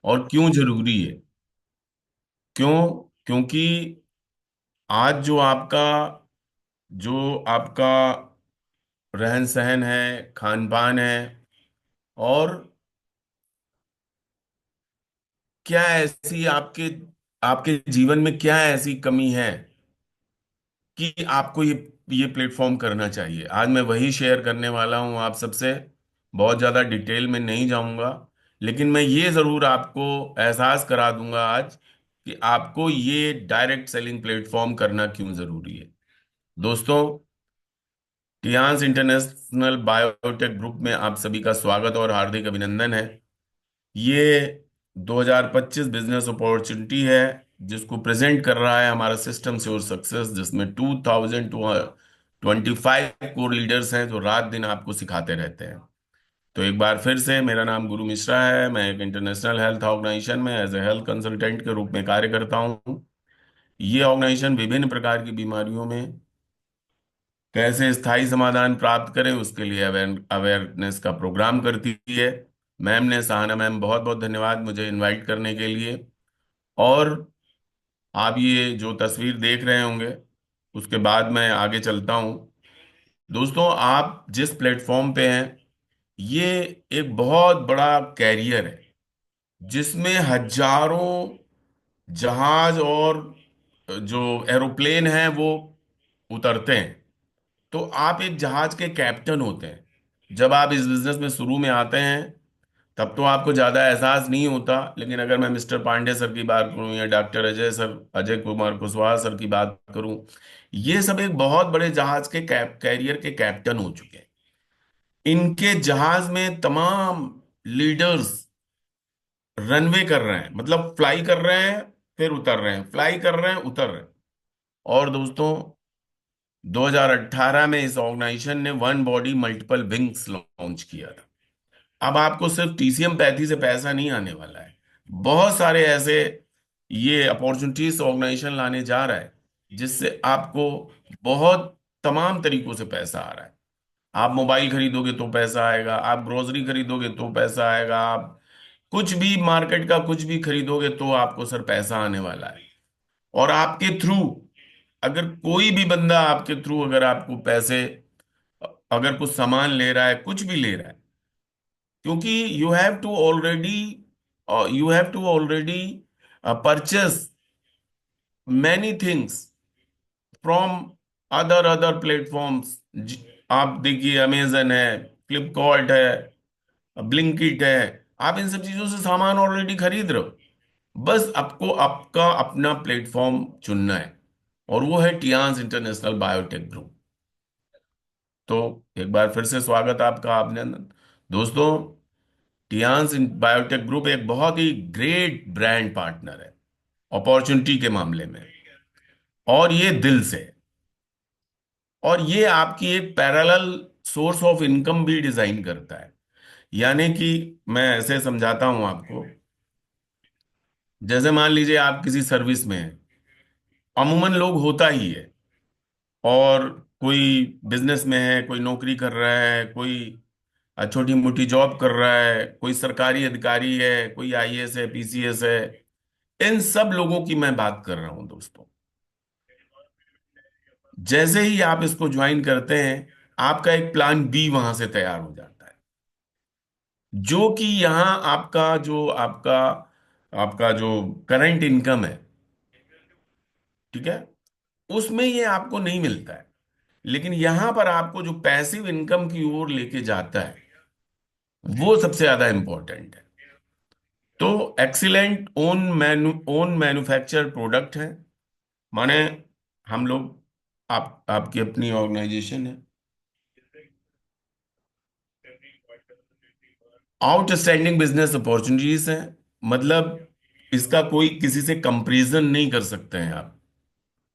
और क्यों जरूरी है? क्यों? क्योंकि आज जो आपका रहन सहन है, खान पान है, और क्या ऐसी आपके आपके जीवन में क्या ऐसी कमी है कि आपको ये प्लेटफॉर्म करना चाहिए? आज मैं वही शेयर करने वाला हूं आप सबसे। बहुत ज्यादा डिटेल में नहीं जाऊंगा, लेकिन मैं ये जरूर आपको एहसास करा दूंगा आज कि आपको ये डायरेक्ट सेलिंग प्लेटफॉर्म करना क्यों जरूरी है। दोस्तों, टियांस इंटरनेशनल बायोटेक ग्रुप में आप सभी का स्वागत और हार्दिक अभिनंदन है। ये 2025 बिजनेस अपॉर्चुनिटी है जिसको प्रेजेंट कर रहा है हमारा सिस्टम श्योर सक्सेस, जिसमें 2025 कोर लीडर्स हैं जो रात दिन आपको सिखाते रहते हैं। तो एक बार फिर से, मेरा नाम गुरु मिश्रा है। मैं एक इंटरनेशनल हेल्थ ऑर्गेनाइजेशन में एज ए हेल्थ कंसल्टेंट के रूप में कार्य करता हूँ। ये ऑर्गेनाइजेशन विभिन्न प्रकार की बीमारियों में कैसे स्थायी समाधान प्राप्त करें उसके लिए अवेयरनेस का प्रोग्राम करती है। मैम ने, सहाना मैम, बहुत बहुत धन्यवाद मुझे इनवाइट करने के लिए। और आप ये जो तस्वीर देख रहे होंगे, उसके बाद मैं आगे चलता हूँ। दोस्तों, आप जिस प्लेटफॉर्म पे हैं, ये एक बहुत बड़ा कैरियर है जिसमें हजारों जहाज और जो एरोप्लेन हैं वो उतरते हैं। तो आप एक जहाज के कैप्टन होते हैं। जब आप इस बिजनेस में शुरू में आते हैं तब तो आपको ज्यादा एहसास नहीं होता, लेकिन अगर मैं मिस्टर पांडे सर की बात करूं या डॉक्टर अजय कुमार कुशवाहा सर की बात करूं, ये सब एक बहुत बड़े जहाज के कैरियर के कैप्टन हो चुके हैं। इनके जहाज में तमाम लीडर्स रनवे कर रहे हैं, मतलब फ्लाई कर रहे हैं, फिर उतर रहे हैं, फ्लाई कर रहे हैं, उतर रहे हैं। और दोस्तों, 2018 में इस ऑर्गेनाइजेशन ने one body multiple wings launch किया था। अब आपको सिर्फ टीसीएम पैथी से पैसा नहीं आने वाला है। बहुत सारे ऐसे ये अपॉर्चुनिटीज ऑर्गेनाइजेशन लाने जा रहा है जिससे आपको बहुत तमाम तरीकों से पैसा आ रहा है। आप मोबाइल खरीदोगे तो पैसा आएगा, आप ग्रोसरी खरीदोगे तो पैसा आएगा, आप कुछ भी मार्केट का कुछ भी खरीदोगे तो आपको सर पैसा आने वाला है। और आपके थ्रू, अगर कोई भी बंदा आपके थ्रू अगर आपको पैसे, अगर कुछ सामान ले रहा है, कुछ भी ले रहा है, क्योंकि you have to already purchase many things from other other platforms. आप देखिए, अमेजन है, फ्लिपकार्ट है, ब्लिंकिट है। आप इन सब चीजों से सामान ऑलरेडी खरीद रहे हो। बस आपको आपका अपना प्लेटफॉर्म चुनना है, और वो है टियांस इंटरनेशनल बायोटेक ग्रुप। तो एक बार फिर से स्वागत आपका, अभिनंदन। दोस्तों, टियांस बायोटेक ग्रुप एक बहुत ही ग्रेट ब्रांड पार्टनर है अपॉर्चुनिटी के मामले में, और ये दिल से। और ये आपकी एक पैरेलल सोर्स ऑफ इनकम भी डिजाइन करता है। यानी कि मैं ऐसे समझाता हूं आपको, जैसे मान लीजिए आप किसी सर्विस में हैं। अमूमन लोग होता ही है, और कोई बिजनेस में है, कोई नौकरी कर रहा है, कोई छोटी मोटी जॉब कर रहा है, कोई सरकारी अधिकारी है, कोई आईएएस है, पीसीएस है। इन सब लोगों की मैं बात कर रहा हूं दोस्तों। जैसे ही आप इसको ज्वाइन करते हैं, आपका एक प्लान बी वहां से तैयार हो जाता है, जो कि यहाँ आपका आपका जो करंट इनकम है, ठीक है, उसमें ये आपको नहीं मिलता है। लेकिन यहां पर आपको जो पैसिव इनकम की ओर लेके जाता है, वो सबसे ज्यादा इंपॉर्टेंट है। तो एक्सीलेंट ओन मैन्युफैक्चर प्रोडक्ट है। माने हम लोग, आपकी अपनी ऑर्गेनाइजेशन है, आउटस्टैंडिंग बिजनेस अपॉर्चुनिटीज है। मतलब इसका कोई किसी से कंपैरिजन नहीं कर सकते हैं आप।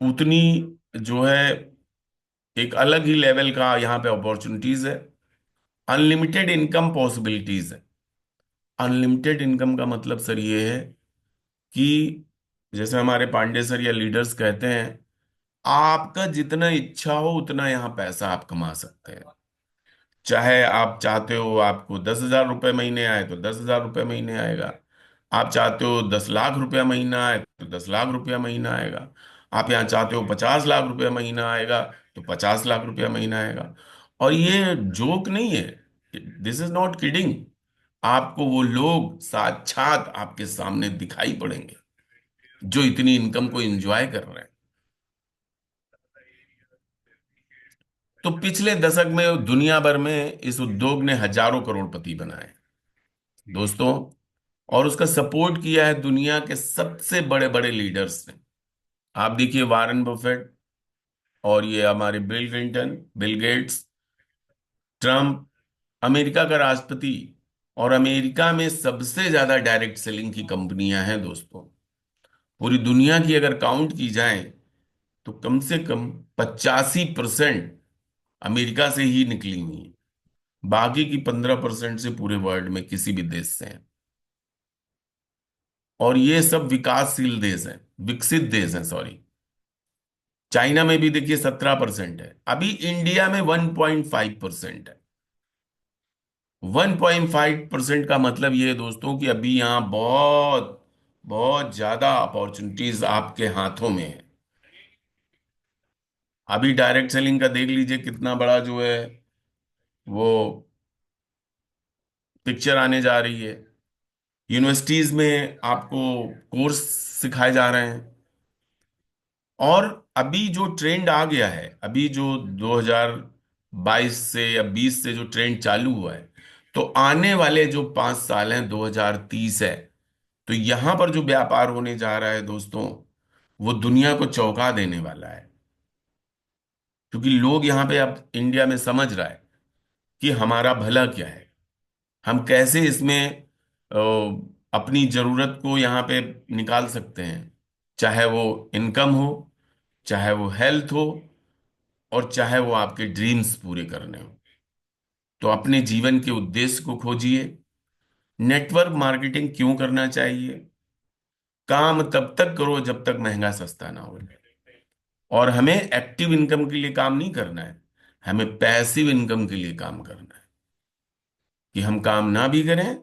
उतनी जो है, एक अलग ही लेवल का यहाँ पे अपॉर्चुनिटीज है। अनलिमिटेड इनकम पॉसिबिलिटीज है। अनलिमिटेड इनकम का मतलब सर ये है कि जैसे हमारे पांडे सर या लीडर्स कहते हैं, आपका जितना इच्छा हो उतना यहाँ पैसा आप कमा सकते हैं। चाहे आप चाहते हो आपको 10,000 रुपये महीने आए तो 10,000 रुपये महीने आएगा। आप चाहते हो 10 लाख रुपया महीना आए तो 10 लाख रुपया महीना आएगा। आप यहाँ चाहते हो 50 लाख रुपया महीना आएगा तो 50 लाख रुपया महीना आएगा। और ये जोक नहीं है, दिस इज नॉट किडिंग। आपको वो लोग साक्षात आपके सामने दिखाई पड़ेंगे जो इतनी इनकम को एंजॉय कर रहे हैं। तो पिछले दशक में दुनिया भर में इस उद्योग ने हजारों करोड़पति बनाए दोस्तों, और उसका सपोर्ट किया है दुनिया के सबसे बड़े बड़े लीडर्स ने। आप देखिए वारेन बफेट, और ये हमारे bill Clinton, Bill Gates, Trump, America का राष्ट्रपति। और अमेरिका में सबसे ज्यादा डायरेक्ट सेलिंग की कंपनियां हैं दोस्तों। पूरी दुनिया की अगर काउंट की जाए तो कम से कम 85% अमेरिका से ही निकली हुई है। बाकी की 15% से पूरे वर्ल्ड में किसी भी देश से है। और ये सब विकासशील देश हैं, विकसित देश हैं, सॉरी। चाइना में भी देखिए 17% है, अभी इंडिया में 1.5% है। 1.5% का मतलब ये है दोस्तों कि अभी यहाँ बहुत बहुत ज्यादा अपॉर्चुनिटीज आपके हाथों में है। अभी डायरेक्ट सेलिंग का देख लीजिए कितना बड़ा जो है वो पिक्चर आने जा रही है। यूनिवर्सिटीज में आपको कोर्स सिखाए जा रहे हैं। और अभी जो ट्रेंड आ गया है, अभी जो 2022 से या 20 से जो ट्रेंड चालू हुआ है, तो आने वाले जो 5 साल हैं, 2030 है, तो यहां पर जो व्यापार होने जा रहा है दोस्तों, वो दुनिया को चौंका देने वाला है। क्योंकि लोग यहाँ पे अब इंडिया में समझ रहा है कि हमारा भला क्या है, हम कैसे इसमें अपनी जरूरत को यहाँ पे निकाल सकते हैं। चाहे वो इनकम हो, चाहे वो हेल्थ हो, और चाहे वो आपके ड्रीम्स पूरे करने हो। तो अपने जीवन के उद्देश्य को खोजिए। नेटवर्क मार्केटिंग क्यों करना चाहिए? काम तब तक करो जब तक महंगा सस्ता ना हो। और हमें एक्टिव इनकम के लिए काम नहीं करना है, हमें पैसिव इनकम के लिए काम करना है। कि हम काम ना भी करें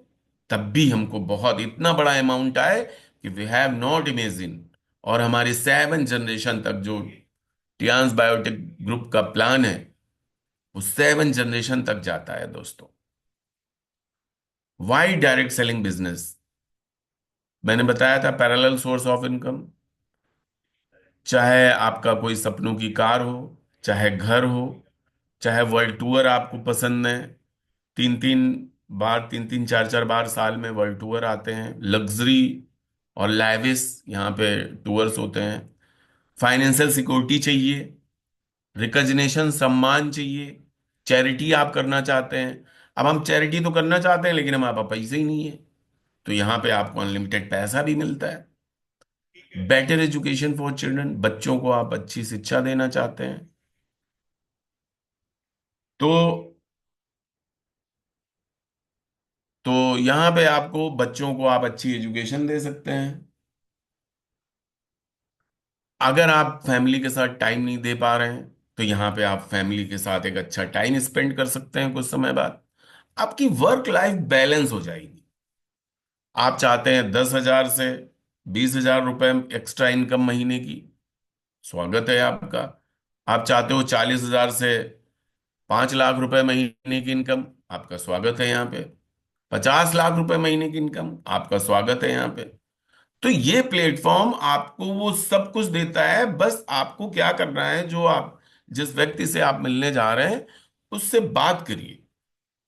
तब भी हमको बहुत इतना बड़ा अमाउंट आए कि वी हैव नॉट इमेजिन। और हमारे 7 जनरेशन तक जो टियान्स बायोटेक ग्रुप का प्लान है, वो 7 जनरेशन तक जाता है दोस्तों। Why direct selling business? मैंने बताया था पैरेलल सोर्स ऑफ इनकम। चाहे आपका कोई सपनों की कार हो, चाहे घर हो, चाहे वर्ल्ड टूर आपको पसंद है। 3 3 बार, 3 3 4 4 बार साल में वर्ल्ड टूर आते हैं, लग्जरी और लैविश यहाँ पे टूर्स होते हैं। फाइनेंशियल सिक्योरिटी चाहिए, रिकग्निशन सम्मान चाहिए, चैरिटी आप करना चाहते हैं। अब हम चैरिटी तो करना चाहते हैं लेकिन हमारे पास पैसे ही नहीं है, तो यहाँ पे आपको अनलिमिटेड पैसा भी मिलता है। बेटर एजुकेशन फॉर चिल्ड्रन, बच्चों को आप अच्छी शिक्षा देना चाहते हैं, तो यहाँ पे आपको बच्चों को आप अच्छी एजुकेशन दे सकते हैं। अगर आप फैमिली के साथ टाइम नहीं दे पा रहे हैं तो यहाँ पे आप फैमिली के साथ एक अच्छा टाइम स्पेंड कर सकते हैं। कुछ समय बाद आपकी वर्क लाइफ बैलेंस हो जाएगी। आप चाहते हैं 10,000 से 20,000 रुपए एक्स्ट्रा इनकम महीने की, स्वागत है आपका। आप चाहते हो 40,000 से 5 लाख रुपए महीने की इनकम, आपका स्वागत है यहाँ पे। 50 लाख रुपए महीने की इनकम, आपका स्वागत है यहाँ पे। तो ये प्लेटफॉर्म आपको वो सब कुछ देता है, बस आपको क्या करना है, जो आप जिस व्यक्ति से आप मिलने जा रहे हैं उससे बात करिए,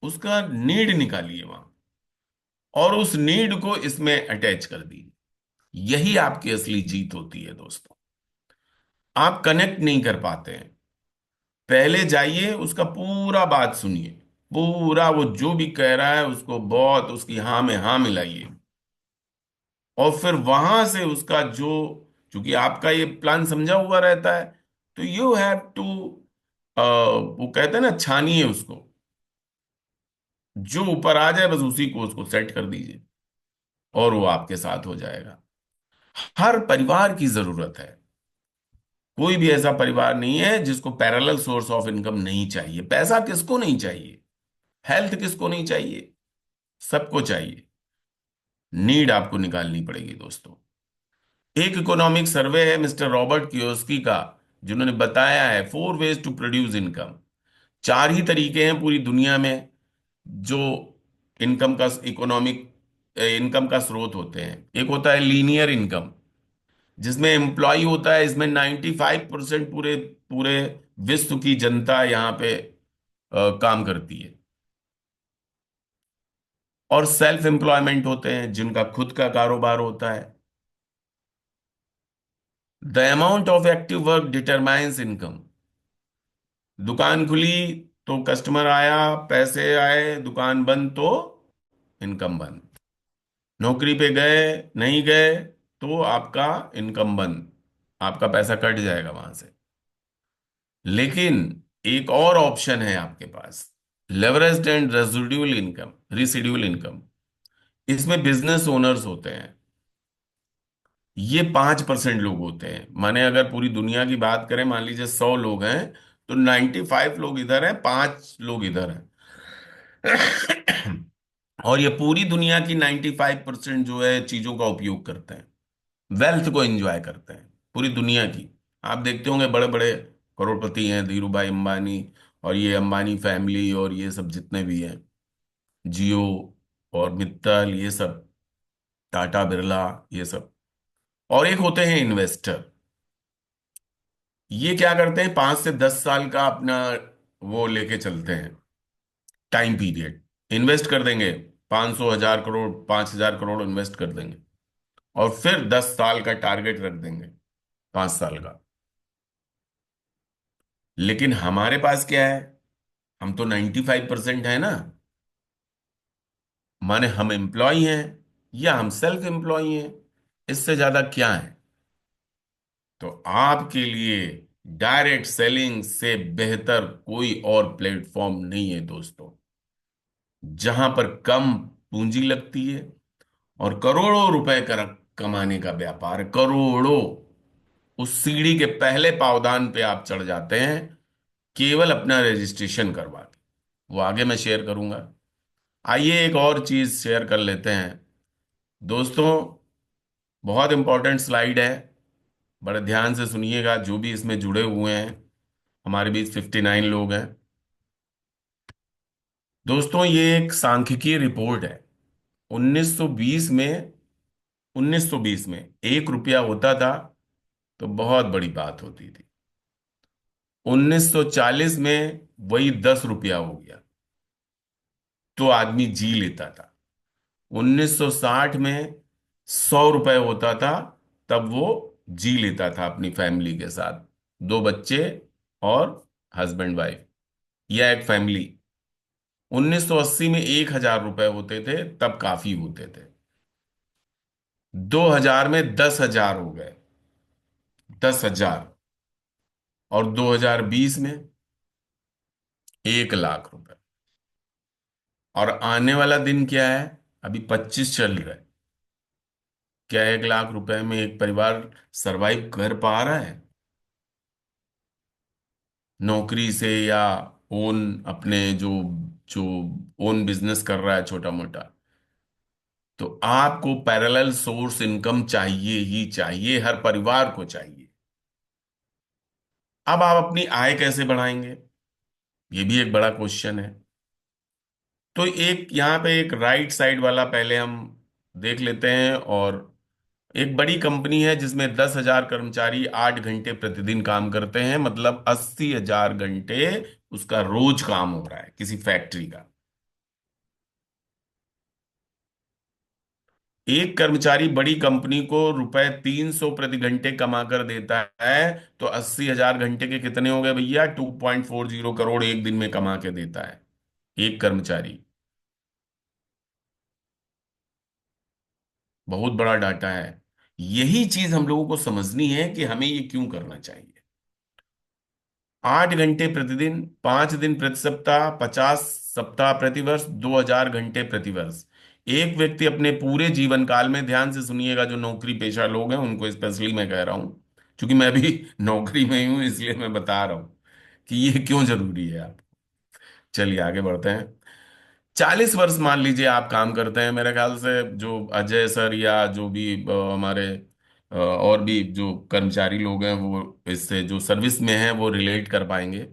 उसका नीड निकालिए वहां, और उस नीड को इसमें अटैच कर दीजिए। यही आपकी असली जीत होती है दोस्तों। आप कनेक्ट नहीं कर पाते हैं, पहले जाइए उसका पूरा बात सुनिए, पूरा वो जो भी कह रहा है उसको बहुत उसकी हाँ में हाँ मिलाइए। और फिर वहां से उसका जो, चूंकि आपका ये प्लान समझा हुआ रहता है, तो यू हैव टू, वो कहते हैं ना, छानिए उसको, जो ऊपर आ जाए बस उसी को उसको सेट कर दीजिए और वो आपके साथ हो जाएगा। हर परिवार की जरूरत है, कोई भी ऐसा परिवार नहीं है जिसको पैरेलल सोर्स ऑफ इनकम नहीं चाहिए। पैसा किसको नहीं चाहिए, हेल्थ किसको नहीं चाहिए, सबको चाहिए। नीड आपको निकालनी पड़ेगी दोस्तों। एक इकोनॉमिक सर्वे है मिस्टर रॉबर्ट कियोस्की का, जिन्होंने बताया है 4 वेज टू प्रोड्यूस इनकम। चार ही तरीके हैं पूरी दुनिया में जो इनकम का, इकोनॉमिक इनकम का स्रोत होते हैं। एक होता है लीनियर इनकम, जिसमें एम्प्लॉय होता है, इसमें 95% पूरे पूरे विश्व की जनता यहाँ पे काम करती है। और सेल्फ एम्प्लॉयमेंट होते हैं जिनका खुद का कारोबार होता है। The amount of active work determines income. दुकान खुली तो कस्टमर आया, पैसे आए, दुकान बंद तो इनकम बंद। नौकरी पे गए, नहीं गए तो आपका इनकम बंद, आपका पैसा कट जाएगा वहां से। लेकिन एक और ऑप्शन है आपके पास, leveraged and residual income, residual income. इसमें बिजनेस ओनर्स होते हैं। ये 5% लोग होते हैं। माने अगर पूरी दुनिया की बात करें, मान लीजिए 100 लोग हैं, तो 95 लोग इधर हैं, 5 लोग इधर हैं। और ये पूरी दुनिया की 95% जो है चीजों का उपयोग करते हैं, वेल्थ को एंजॉय करते हैं पूरी दुनिया की। आप देखते होंगे बड़े बड़े करोड़पति हैं, धीरू भाई अंबानी और ये अंबानी फैमिली और ये सब जितने भी हैं, जियो और मित्तल, ये सब, टाटा बिरला, ये सब। और एक होते हैं इन्वेस्टर। ये क्या करते हैं, 5 से 10 साल का अपना वो लेके चलते हैं, टाइम पीरियड। इन्वेस्ट कर देंगे, 500 हजार करोड़, 5 हजार करोड़ इन्वेस्ट कर देंगे, और फिर 10 साल का टारगेट रख देंगे, 5 साल का। लेकिन हमारे पास क्या है, हम तो 95% है ना। माने हम एम्प्लॉय हैं या हम सेल्फ एम्प्लॉय हैं, इससे ज्यादा क्या है। तो आपके लिए डायरेक्ट सेलिंग से बेहतर कोई और प्लेटफॉर्म नहीं है दोस्तों, जहां पर कम पूंजी लगती है और करोड़ों रुपए का कमाने का व्यापार है। करोड़ों। उस सीढ़ी के पहले पावदान पे आप चढ़ जाते हैं, केवल अपना रजिस्ट्रेशन करवा के। वो आगे मैं शेयर करूंगा। आइए एक और चीज शेयर कर लेते हैं दोस्तों। बहुत इंपॉर्टेंट स्लाइड है, बड़े ध्यान से सुनिएगा जो भी इसमें जुड़े हुए हैं। हमारे बीच 59 लोग हैं दोस्तों। ये एक सांख्यिकीय रिपोर्ट है। 1920 में 1920 में 1 रुपया होता था तो बहुत बड़ी बात होती थी। 1940 में वही 10 रुपया हो गया तो आदमी जी लेता था। 1960 में 100 रुपए होता था, तब वो जी लेता था अपनी फैमिली के साथ, 2 बच्चे और हस्बैंड वाइफ या एक फैमिली। 1980 में 1 हजार रुपए होते थे, तब काफी होते थे। 2000 में 10 हजार हो गए, 10 हजार। और 2020 में 1 लाख रुपए। और आने वाला दिन क्या है, अभी 25 चल रहा है। क्या 1 लाख रुपए में एक परिवार सरवाइव कर पा रहा है नौकरी से, या ओन अपने जो जो ओन बिजनेस कर रहा है छोटा मोटा। तो आपको पैरेलल सोर्स इनकम चाहिए ही चाहिए, हर परिवार को चाहिए। अब आप अपनी आय कैसे बढ़ाएंगे, ये भी एक बड़ा क्वेश्चन है। तो एक यहाँ पे एक राइट साइड वाला पहले हम देख लेते हैं। और एक बड़ी कंपनी है जिसमें 10 हजार कर्मचारी 8 घंटे प्रतिदिन काम करते हैं, मतलब 80 हजार घंटे उसका रोज काम हो रहा है किसी फैक्ट्री का। एक कर्मचारी बड़ी कंपनी को ₹300 प्रति घंटे कमा कर देता है, तो 80 हजार घंटे के कितने हो गए भैया, 2.40 करोड़ एक दिन में कमा के देता है एक कर्मचारी। बहुत बड़ा डाटा है। यही चीज हम लोगों को समझनी है कि हमें ये क्यों करना चाहिए। 8 घंटे प्रतिदिन, 5 दिन प्रति सप्ताह, 50 सप्ताह प्रति वर्ष, 2 हजार घंटे प्रति वर्ष। एक व्यक्ति अपने पूरे जीवन काल में, ध्यान से सुनिएगा, जो नौकरी पेशा लोग हैं उनको स्पेशली मैं कह रहा हूं, क्योंकि मैं भी नौकरी में ही हूं, इसलिए मैं बता रहा हूं कि ये क्यों जरूरी है आप। चलिए आगे बढ़ते हैं। 40 वर्ष मान लीजिए आप काम करते हैं, मेरे ख्याल से जो अजय सर या जो भी हमारे और भी जो कर्मचारी लोग हैं वो इससे जो सर्विस में हैं वो रिलेट कर पाएंगे।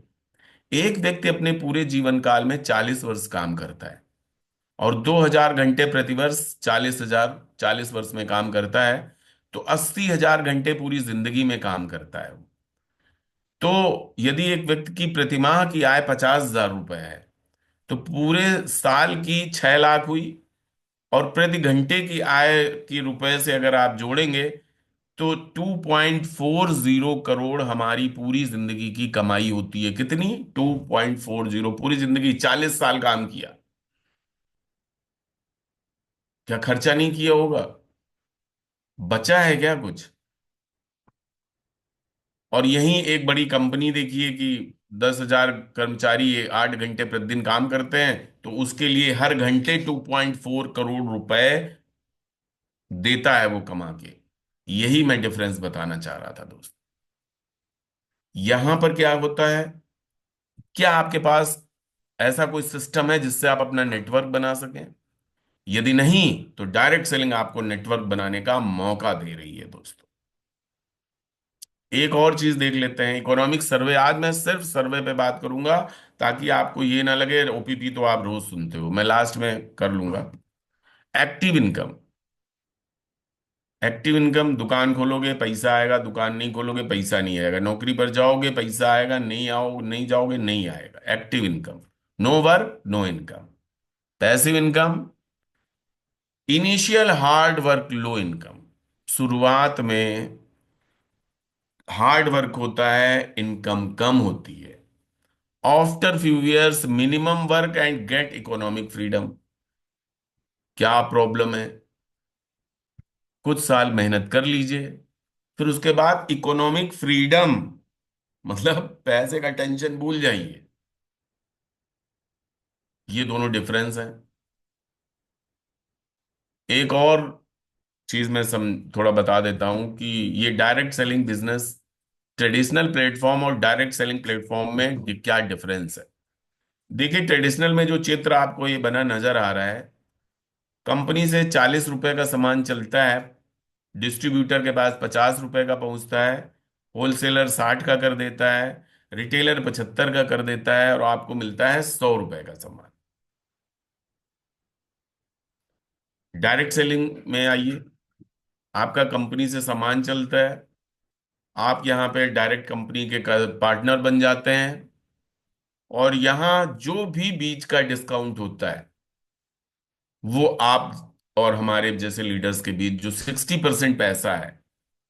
एक व्यक्ति अपने पूरे जीवन काल में 40 वर्ष काम करता है और 2,000 घंटे प्रतिवर्ष, 40,000, 40 वर्ष में काम करता है, तो 80,000 घंटे पूरी जिंदगी में काम करता है। तो यदि एक व्यक्ति की प्रतिमाह की आय 50,000 रुपए है, तो पूरे साल की 6 लाख हुई। और प्रति घंटे की आय की रुपए से अगर आप जोड़ेंगे तो 2.40 करोड़ हमारी पूरी जिंदगी की कमाई होती है। कितनी? 2.40, पूरी जिंदगी 40 साल काम किया, क्या खर्चा नहीं किया होगा? बचा है क्या कुछ? और यहीं एक बड़ी कंपनी देखिए कि 10,000 कर्मचारी 8 घंटे प्रतिदिन काम करते हैं, तो उसके लिए हर घंटे 2.4 करोड़ रुपए देता है वो कमा के। यही मैं डिफरेंस बताना चाह रहा था दोस्त। यहां पर क्या होता है, क्या आपके पास ऐसा कोई सिस्टम है जिससे आप अपना नेटवर्क बना सकें? यदि नहीं, तो डायरेक्ट सेलिंग आपको नेटवर्क बनाने का मौका दे रही है दोस्तों। एक और चीज देख लेते हैं, इकोनॉमिक सर्वे। आज मैं सिर्फ सर्वे पे बात करूंगा, ताकि आपको ये ना लगे ओपीपी तो आप रोज सुनते हो, मैं लास्ट में कर लूंगा। Active income. एक्टिव इनकम, दुकान खोलोगे पैसा आएगा, दुकान नहीं खोलोगे पैसा नहीं आएगा, नौकरी पर जाओगे पैसा आएगा, नहीं जाओगे नहीं आएगा। Active income, no work no income. Passive income, initial hard work low income. शुरुआत में हार्ड वर्क होता है, इनकम कम होती है। After few years minimum work and get economic freedom. क्या प्रॉब्लम है? कुछ साल मेहनत कर लीजिए, फिर उसके बाद इकोनॉमिक फ्रीडम, मतलब पैसे का टेंशन भूल जाइए। ये दोनों डिफरेंस है। एक और चीज मैं थोड़ा बता देता हूं कि ये direct selling business, traditional platform और डायरेक्ट सेलिंग प्लेटफॉर्म में क्या डिफरेंस है। देखिए, ट्रेडिशनल में जो चित्र आपको ये बना नजर आ रहा है, कंपनी से 40 रुपए का सामान चलता है, डिस्ट्रीब्यूटर के पास 50 रुपए का पहुंचता है, होलसेलर 60 का कर देता है, रिटेलर 75 का कर देता है, और आपको मिलता है 100 रुपए का सामान। डायरेक्ट सेलिंग में आइए, आपका कंपनी से सामान चलता है, आप यहाँ पे डायरेक्ट कंपनी के पार्टनर बन जाते हैं, और यहाँ जो भी बीच का डिस्काउंट होता है वो आप और हमारे जैसे लीडर्स के बीच जो 60% पैसा है,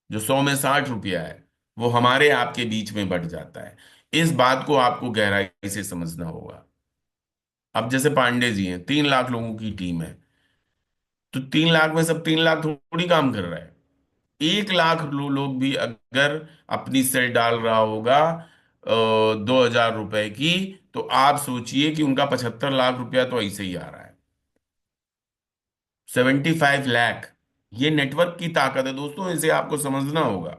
जो 100 में 60 रुपया है, वो हमारे आपके बीच में बट जाता है। इस बात को आपको गहराई से समझना होगा। अब जैसे पांडे जी हैं, 3 लाख लोगों की टीम है, तो 3 लाख में सब 3 लाख थोड़ी काम कर रहा है। 1 लाख लोग भी अगर अपनी सेल डाल रहा होगा 2,000 रुपए की, तो आप सोचिए कि उनका 75 लाख रुपया तो ऐसे ही आ रहा है। 75 लाख। ये नेटवर्क की ताकत है दोस्तों, इसे आपको समझना होगा।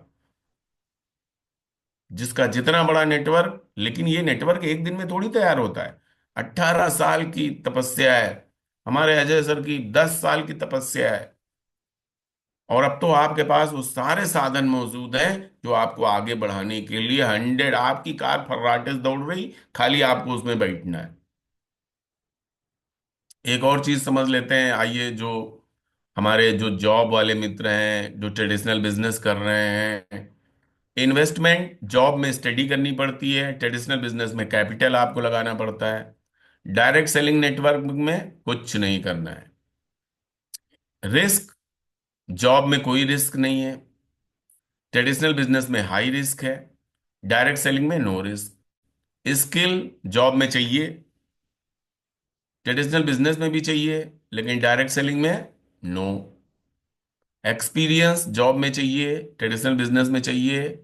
जिसका जितना बड़ा नेटवर्क, लेकिन ये नेटवर्क एक दिन में थोड़ी तैयार होता है। 18 साल की तपस्या है। हमारे अजय सर की 10 साल की तपस्या है। और अब तो आपके पास वो सारे साधन मौजूद हैं जो आपको आगे बढ़ाने के लिए, 100, आपकी कार फर्राटे से दौड़ रही, खाली आपको उसमें बैठना है। एक और चीज समझ लेते हैं, आइए। जो हमारे जो जॉब वाले मित्र हैं, जो ट्रेडिशनल बिजनेस कर रहे हैं, इन्वेस्टमेंट जॉब में स्टडी करनी पड़ती है, ट्रेडिशनल बिजनेस में कैपिटल आपको लगाना पड़ता है। डायरेक्ट सेलिंग नेटवर्क में कुछ नहीं करना है। रिस्क, जॉब में कोई रिस्क नहीं है, ट्रेडिशनल बिजनेस में हाई रिस्क है, डायरेक्ट सेलिंग में नो रिस्क। स्किल जॉब में चाहिए, ट्रेडिशनल बिजनेस में भी चाहिए, लेकिन डायरेक्ट सेलिंग में नो। एक्सपीरियंस जॉब में चाहिए, ट्रेडिशनल बिजनेस में चाहिए,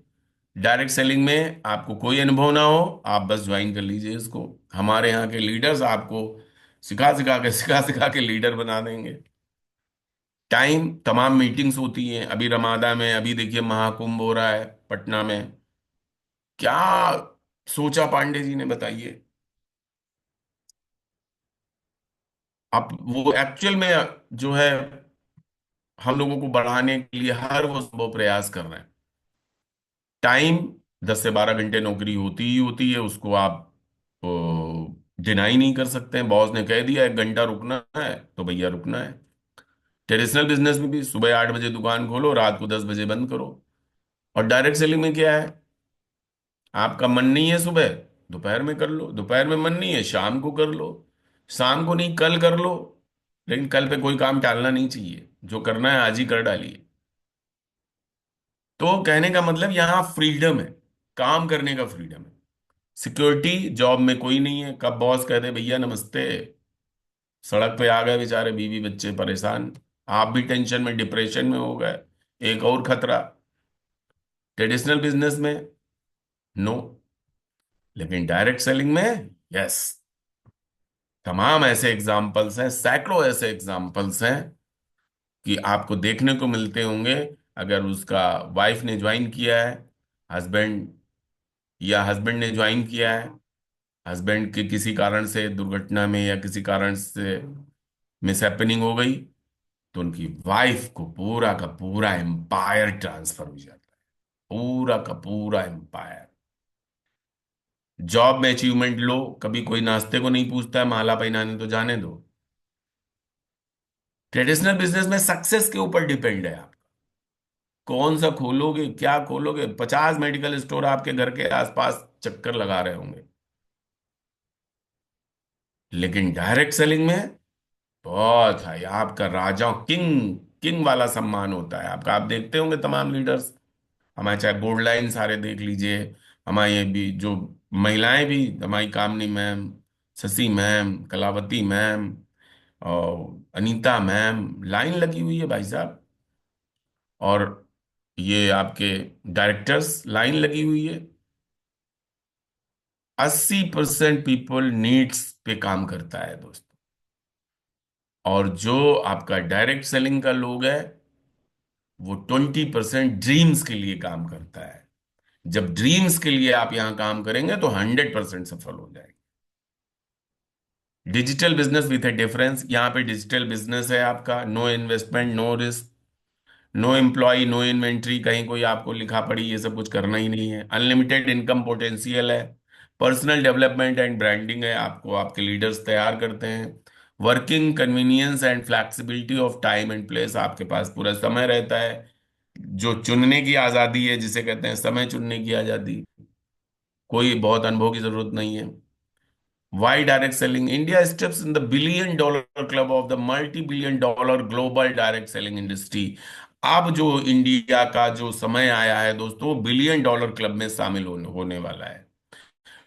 डायरेक्ट सेलिंग में आपको कोई अनुभव ना हो, आप बस ज्वाइन कर लीजिए इसको। हमारे यहाँ के लीडर्स आपको सिखा सिखा के लीडर बना देंगे। टाइम, तमाम मीटिंग्स होती हैं, अभी रमादा में, अभी देखिए महाकुंभ हो रहा है पटना में। क्या सोचा पांडे जी ने, बताइए। अब वो एक्चुअल में जो है, हम लोगों को बढ़ाने के लिए हर वो संभव प्रयास कर रहे हैं। टाइम 10 से 12 घंटे नौकरी होती ही होती है, उसको आप डिनाई नहीं कर सकते हैं। बॉस ने कह दिया 1 घंटा रुकना है तो भैया रुकना है। ट्रेडिशनल बिजनेस में भी सुबह 8 बजे दुकान खोलो, रात को 10 बजे बंद करो। और डायरेक्ट सेलिंग में क्या है, आपका मन नहीं है सुबह, दोपहर में कर लो, दोपहर में मन नहीं है शाम को कर लो, शाम को नहीं कल कर लो। लेकिन कल पे कोई काम टालना नहीं चाहिए, जो करना है आज ही कर डालिए। तो कहने का मतलब यहाँ फ्रीडम है, काम करने का फ्रीडम है। सिक्योरिटी जॉब में कोई नहीं है, कब बॉस कह दे भैया नमस्ते, सड़क पे आ गए बेचारे बीवी बच्चे परेशान, आप भी टेंशन में डिप्रेशन में हो गए, एक और खतरा। ट्रेडिशनल बिजनेस में नो, लेकिन डायरेक्ट सेलिंग में यस। तमाम ऐसे एग्जाम्पल्स हैं, सैकड़ों ऐसे एग्जाम्पल्स हैं कि आपको देखने को मिलते होंगे। अगर उसका वाइफ ने ज्वाइन किया है, हस्बैंड, या हस्बैंड ने ज्वाइन किया है, हस्बैंड के किसी कारण से दुर्घटना में या किसी कारण से मिस हैपनिंग हो गई, तो उनकी वाइफ को पूरा का पूरा एम्पायर ट्रांसफर हो जाता है, पूरा का पूरा एम्पायर। जॉब में अचीवमेंट लो, कभी कोई नाश्ते को नहीं पूछता है, माला पहनाने तो जाने दो। ट्रेडिशनल बिजनेस में सक्सेस के ऊपर डिपेंड है आप कौन सा खोलोगे, क्या खोलोगे। 50 मेडिकल स्टोर आपके घर के आसपास चक्कर लगा रहे होंगे, लेकिन डायरेक्ट सेलिंग में बहुत है आपका, राजा किंग, किंग वाला सम्मान होता है आपका। आप देखते होंगे तमाम लीडर्स हमारे, चाहे बोर्ड लाइन सारे देख लीजिए, हमारे ये भी जो महिलाएं भी, हमारी Kamni ma'am, Shashi ma'am, Kalavati ma'am और अनीता मैम, लाइन लगी हुई है भाई साहब। और ये आपके डायरेक्टर्स लाइन लगी हुई है। 80% पीपल नीड्स पे काम करता है दोस्तों। और जो आपका डायरेक्ट सेलिंग का लोग है, वो 20% ड्रीम्स के लिए काम करता है। जब ड्रीम्स के लिए आप यहां काम करेंगे तो 100% सफल हो जाएंगे। Digital business with a difference, यहाँ पे डिजिटल बिजनेस है आपका, no investment, no risk, no employ, no inventory, कहीं कोई आपको लिखा पड़ी ये सब कुछ करना ही नहीं है। अनलिमिटेड इनकम पोटेंशियल है। पर्सनल डेवलपमेंट एंड ब्रांडिंग है, आपको आपके लीडर्स तैयार करते हैं। Working convenience and flexibility of time and place, आपके पास पूरा समय रहता है। जो चुनने की आजादी है, जिसे कहते हैं समय चुनने की आजादी, कोई बहुत अनुभव की जरूरत नहीं है। Why direct selling, India steps in the $1 billion club of the $multi-billion global direct selling industry. अब जो इंडिया का जो समय आया है दोस्तों, $1 billion क्लब में शामिल होने वाला है।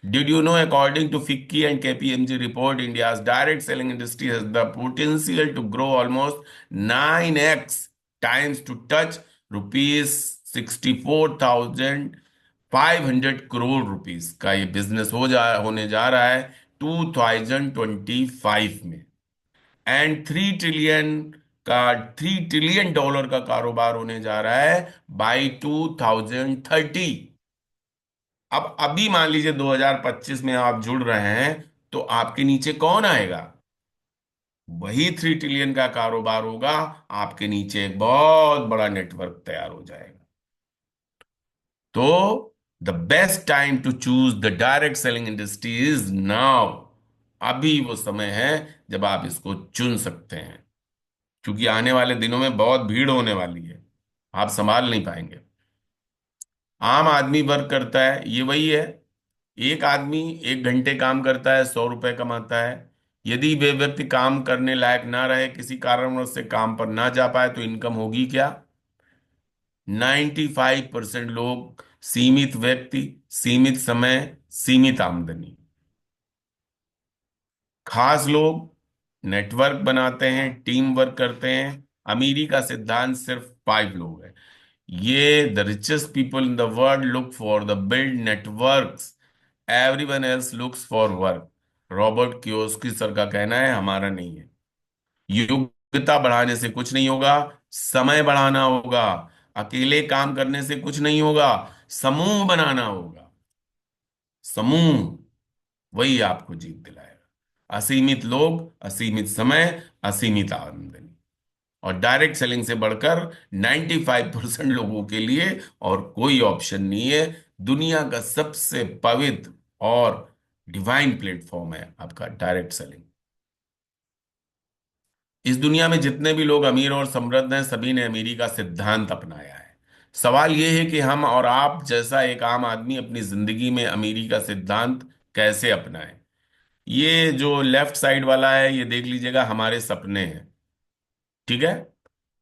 Did you know, according to FICCI and KPMG report, India's direct selling industry has the potential to grow almost 9x times to touch rupees 64,500 crore rupees का ये बिजनेस होने जा रहा है 2025 में। एंड 3 ट्रिलियन का कारोबार होने जा रहा है बाई 2030। अब अभी मान लीजिए 2025 में आप जुड़ रहे हैं, तो आपके नीचे कौन आएगा? वही 3 ट्रिलियन का कारोबार होगा, आपके नीचे एक बहुत बड़ा नेटवर्क तैयार हो जाएगा। तो the best time to choose the direct selling industry is now. अभी वो समय है जब आप इसको चुन सकते हैं, क्योंकि आने वाले दिनों में बहुत भीड़ होने वाली है, आप संभाल नहीं पाएंगे। आम आदमी वर्क करता है, ये वही है। एक आदमी 1 घंटे काम करता है, 100 रुपए कमाता है। यदि वे व्यक्ति काम करने लायक ना रहे, किसी कारणवश से काम पर ना जा पाए, तो इनकम होगी क्या? 95% लोग, सीमित व्यक्ति, सीमित समय, सीमित आमदनी। खास लोग नेटवर्क बनाते हैं, टीम वर्क करते हैं। अमीरी का सिद्धांत सिर्फ 5 लोग हैं। ये the richest people in the world look for the build networks, everyone else looks for work. Robert Kiyosaki sir का कहना है, हमारा नहीं है। योग्यता बढ़ाने से कुछ नहीं होगा, समय बढ़ाना होगा। अकेले काम करने से कुछ नहीं होगा, समूह बनाना होगा। समूह वही आपको जीत दिलाएगा। असीमित लोग, असीमित समय, असीमित आमदनी। और डायरेक्ट सेलिंग से बढ़कर 95% लोगों के लिए और कोई ऑप्शन नहीं है। दुनिया का सबसे पवित्र और डिवाइन प्लेटफॉर्म है आपका डायरेक्ट सेलिंग। इस दुनिया में जितने भी लोग अमीर और समृद्ध हैं, सभी ने अमीरी का सिद्धांत अपनाया है। सवाल यह है कि हम और आप जैसा एक आम आदमी अपनी जिंदगी में अमीरी का सिद्धांत कैसे अपनाए। ये जो लेफ्ट साइड वाला है, ये देख लीजिएगा, हमारे सपने हैं। ठीक है।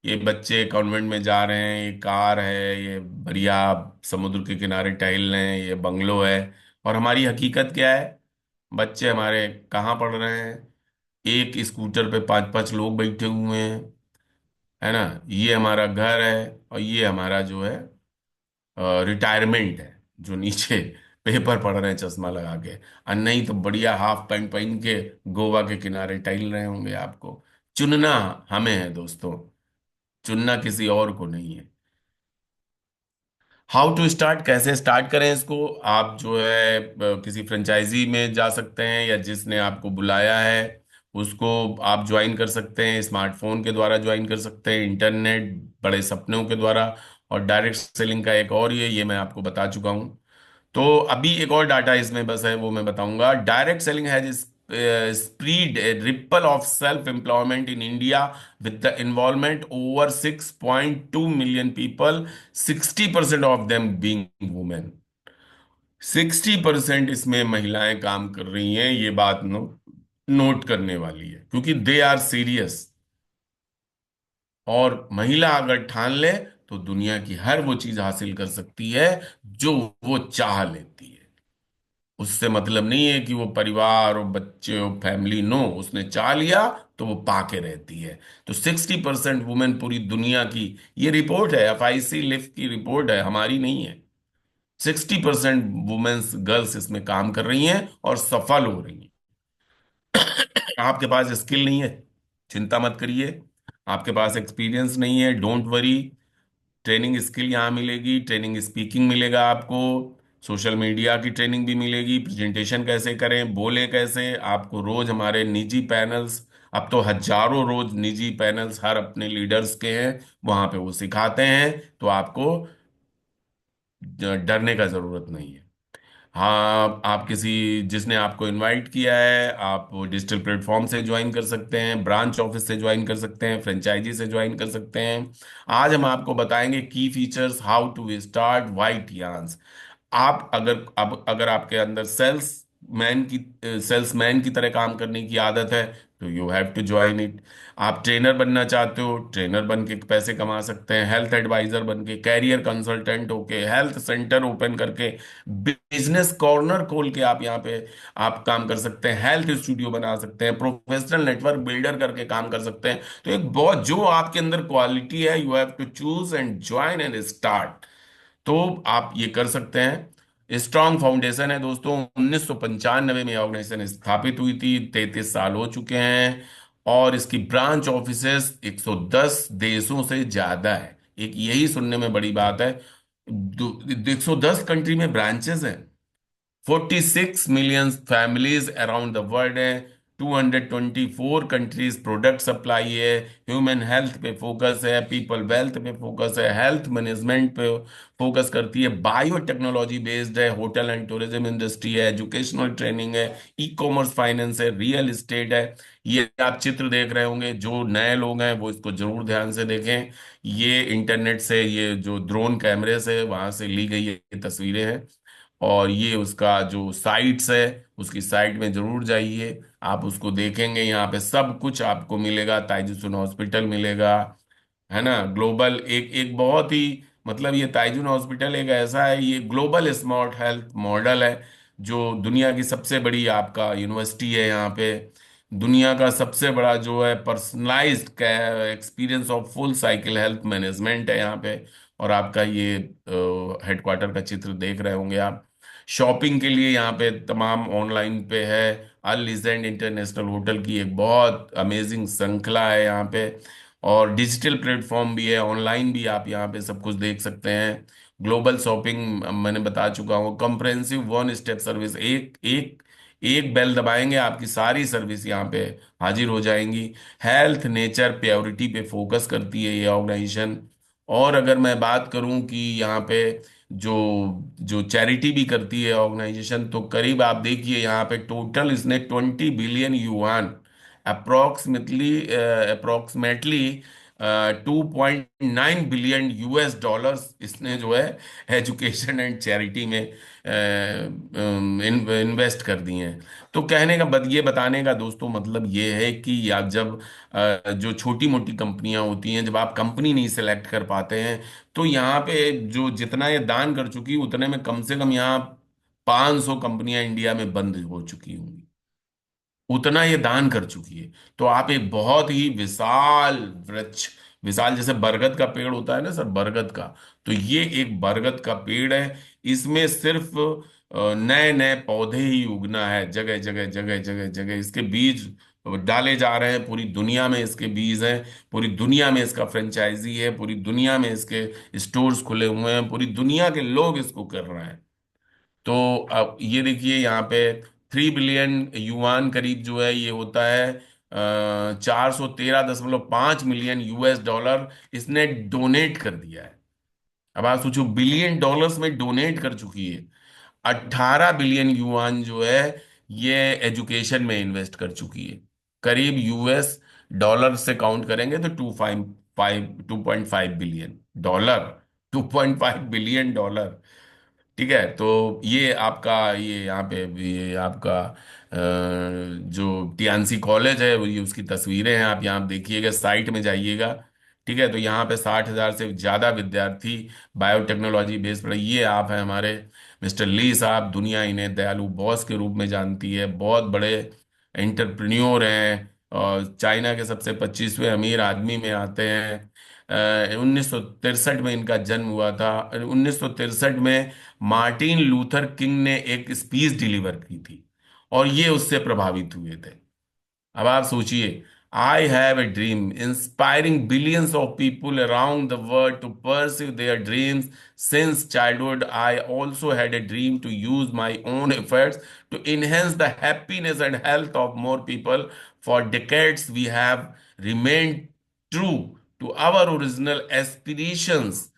ये बच्चे कॉन्वेंट में जा रहे हैं, ये कार है, ये बढ़िया समुद्र के किनारे टहल रहे हैं, ये बंगलो है। और हमारी हकीकत क्या है? बच्चे हमारे कहाँ पढ़ रहे हैं? एक स्कूटर पे पांच पांच लोग बैठे हुए हैं, है ना। ये हमारा घर है, और ये हमारा जो है रिटायरमेंट है, जो नीचे पेपर पढ़ रहे हैं चश्मा लगा के। और नहीं तो बढ़िया हाफ पैंट पहन के गोवा के किनारे टहल रहे होंगे। आपको चुनना हमें है दोस्तों, चुनना किसी और को नहीं है। हाउ टू स्टार्ट, कैसे स्टार्ट करें इसको? आप जो है किसी फ्रेंचाइजी में जा सकते हैं, या जिसने आपको बुलाया है उसको आप ज्वाइन कर सकते हैं। स्मार्टफोन के द्वारा ज्वाइन कर सकते हैं, इंटरनेट, बड़े सपनों के द्वारा। और डायरेक्ट सेलिंग का एक और ये मैं आपको बता चुका हूं। तो अभी एक और डाटा इसमें बस है, वो मैं बताऊंगा। Direct selling has spread a ripple of self employment in India with the involvement over 6.2 million people, 60% of them being women। 60% इसमें महिलाएं काम कर रही हैं। ये बात नोट करने वाली है, क्योंकि दे आर सीरियस। और महिला अगर ठान ले तो दुनिया की हर वो चीज हासिल कर सकती है जो वो चाह लेती है। उससे मतलब नहीं है कि वो परिवार और बच्चे और फैमिली, नो, उसने चाह लिया तो वो पाके रहती है। तो 60% वुमेन पूरी दुनिया की, ये रिपोर्ट है, FIC लिफ्ट की रिपोर्ट है, हमारी नहीं है। 60% वुमेन्स, गर्ल्स इसमें काम कर रही हैं और सफल हो रही हैं। आपके पास स्किल नहीं है, चिंता मत करिए। आपके पास एक्सपीरियंस नहीं है, डोंट वरी। ट्रेनिंग स्किल यहाँ मिलेगी, ट्रेनिंग स्पीकिंग मिलेगा आपको, सोशल मीडिया की ट्रेनिंग भी मिलेगी, प्रेजेंटेशन कैसे करें, बोले कैसे। आपको रोज हमारे निजी पैनल्स, अब तो हजारों रोज निजी पैनल्स हर अपने लीडर्स के हैं, वहां पे वो सिखाते हैं। तो आपको डरने का जरूरत नहीं है। हाँ, आप किसी, जिसने आपको इनवाइट किया है, आप डिजिटल प्लेटफॉर्म से ज्वाइन कर सकते हैं, ब्रांच ऑफिस से ज्वाइन कर सकते हैं, फ्रेंचाइजी से ज्वाइन कर सकते हैं। आज हम आपको बताएंगे की features, how to start white yarns. आप अगर, अब अगर आपके अंदर सेल्समैन की तरह काम करने की आदत है, तो you have to join it. आप ट्रेनर बनना चाहते हो, ट्रेनर बन के पैसे कमा सकते हैं। हेल्थ एडवाइजर बन के, कैरियर कंसल्टेंट होके, हेल्थ सेंटर ओपन करके, बिजनेस कॉर्नर खोल के आप यहाँ पे आप काम कर सकते हैं। हेल्थ स्टूडियो बना सकते हैं, प्रोफेशनल नेटवर्क बिल्डर करके काम कर सकते हैं। तो एक बहुत, जो आपके अंदर क्वालिटी है, you have to choose and join and start. तो आप ये कर सकते हैं। स्ट्रॉन्ग फाउंडेशन है दोस्तों। 1995 में ऑर्गेनाइजेशन स्थापित हुई थी, 33 साल हो चुके हैं। और इसकी ब्रांच ऑफिसेस 110 देशों से ज्यादा है। एक यही सुनने में बड़ी बात है, 110 कंट्री में ब्रांचेस हैं। 46 million families around the world है। 224 कंट्रीज प्रोडक्ट सप्लाई है। ह्यूमन हेल्थ पे फोकस है, पीपल वेल्थ पे फोकस है, हेल्थ मैनेजमेंट पे फोकस करती है, बायोटेक्नोलॉजी बेस्ड है, होटल एंड टूरिज्म इंडस्ट्री है, एजुकेशनल ट्रेनिंग है, ई कॉमर्स फाइनेंस है, रियल एस्टेट है। ये आप चित्र देख रहे होंगे, जो नए लोग हैं वो इसको जरूर ध्यान से देखें। ये इंटरनेट से, ये जो ड्रोन कैमरे से वहां से ली गई ये तस्वीरें हैं। और ये उसका जो साइट्स है, उसकी साइट में जरूर जाइए, आप उसको देखेंगे। यहाँ पे सब कुछ आपको मिलेगा, ताइजुन हॉस्पिटल मिलेगा, है ना। ग्लोबल, एक एक बहुत ही, मतलब ये ताइजुन हॉस्पिटल एक ऐसा है, ये ग्लोबल स्मार्ट हेल्थ मॉडल है, जो दुनिया की सबसे बड़ी आपका यूनिवर्सिटी है यहाँ पे। दुनिया का सबसे बड़ा जो है personalised experience of full cycle health management है यहाँ पे। और आपका ये हेडक्वार्टर का चित्र देख रहे होंगे आप। शॉपिंग के लिए यहाँ पे तमाम ऑनलाइन पे है। अल लीजेंड इंटरनेशनल होटल की एक बहुत अमेजिंग श्रृंखला है यहाँ पे। और डिजिटल प्लेटफॉर्म भी है, ऑनलाइन भी आप यहाँ पे सब कुछ देख सकते हैं। ग्लोबल शॉपिंग मैंने बता चुका हूँ। कंप्रेहेंसिव वन स्टेप सर्विस, एक एक एक बेल दबाएंगे, आपकी सारी सर्विस यहाँ पे हाजिर हो जाएंगी। हेल्थ, नेचर, प्योरिटी पे फोकस करती है ये ऑर्गेनाइजेशन। और अगर मैं बात करूं कि यहाँ पे जो जो चैरिटी भी करती है ऑर्गेनाइजेशन, तो करीब आप देखिए यहाँ पे टोटल इसने 20 billion yuan, approximately 2.9 billion US dollars इसने जो है एजुकेशन एंड चैरिटी में इन्वेस्ट कर दिए हैं। तो कहने का ये बताने का दोस्तों मतलब ये है कि आप जब जो छोटी मोटी कंपनियां होती हैं, जब आप कंपनी नहीं सिलेक्ट कर पाते हैं, तो यहाँ पे जो जितना ये दान कर चुकी उतने में कम से कम यहाँ 500 कंपनियां इंडिया में बंद हो चुकी होंगी, उतना ये दान कर चुकी है। तो आप एक बहुत ही विशाल वृक्ष, विशाल जैसे बरगद का पेड़ होता है ना सर, बरगद का, तो ये एक बरगद का पेड़ है। इसमें सिर्फ नए नए पौधे ही उगना है, जगह जगह जगह जगह जगह इसके बीज डाले जा रहे हैं। पूरी दुनिया में इसके बीज हैं, पूरी दुनिया में इसका फ्रेंचाइजी है, पूरी दुनिया में इसके स्टोर्स खुले हुए हैं, पूरी दुनिया के लोग इसको कर रहे हैं। तो अब ये देखिए यहाँ पे 3 बिलियन युआन करीब जो है ये होता है 413.5 मिलियन US डॉलर इसने डोनेट कर दिया है। अब आप सोचो, बिलियन डॉलर्स में डोनेट कर चुकी है। 18 बिलियन युआन जो है ये एजुकेशन में इन्वेस्ट कर चुकी है। करीब US डॉलर से काउंट करेंगे तो 2.5 बिलियन डॉलर, 2.5 बिलियन डॉलर। ठीक है, तो ये आपका, ये यहाँ पे ये आपका जो टियानसी कॉलेज है वो, ये उसकी तस्वीरें हैं। आप यहाँ देखिएगा, साइट में जाइएगा। ठीक है, तो यहाँ पे 60,000 से ज्यादा विद्यार्थी बायोटेक्नोलॉजी बेस्ड पढ़े। ये आप हैं हमारे मिस्टर ली साहब, दुनिया इन्हें दयालु बॉस के रूप में जानती है, बहुत बड़े एंटरप्रेन्योर हैं और चाइना के सबसे 25वें अमीर आदमी में आते हैं। 1963 में इनका जन्म हुआ था। 1963 में मार्टिन लूथर किंग ने एक स्पीच डिलीवर की थी और ये उससे प्रभावित हुए थे। अब आप सोचिए, I have a dream inspiring billions of people around the world to pursue their dreams since childhood. I also had a dream to use my own efforts to enhance the happiness and health of more people. For decades, we have remained true to our original aspirations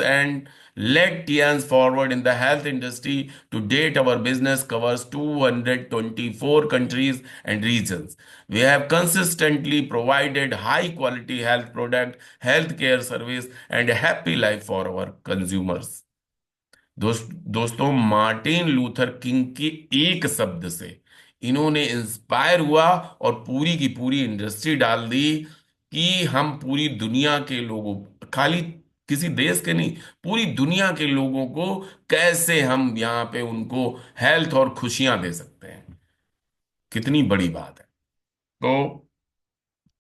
and led Tians forward in the health industry. To date, our business covers 224 countries and regions. We have consistently provided high quality health product, healthcare service, and a happy life for our consumers. दोस्तों, Martin Luther king के एक शब्द से इन्होंने inspire हुआ और पूरी की पूरी इंडस्ट्री डाल दी कि हम पूरी दुनिया के लोगों, खाली किसी देश के नहीं, पूरी दुनिया के लोगों को कैसे हम यहाँ पे उनको हेल्थ और खुशियां दे सकते हैं। कितनी बड़ी बात है। तो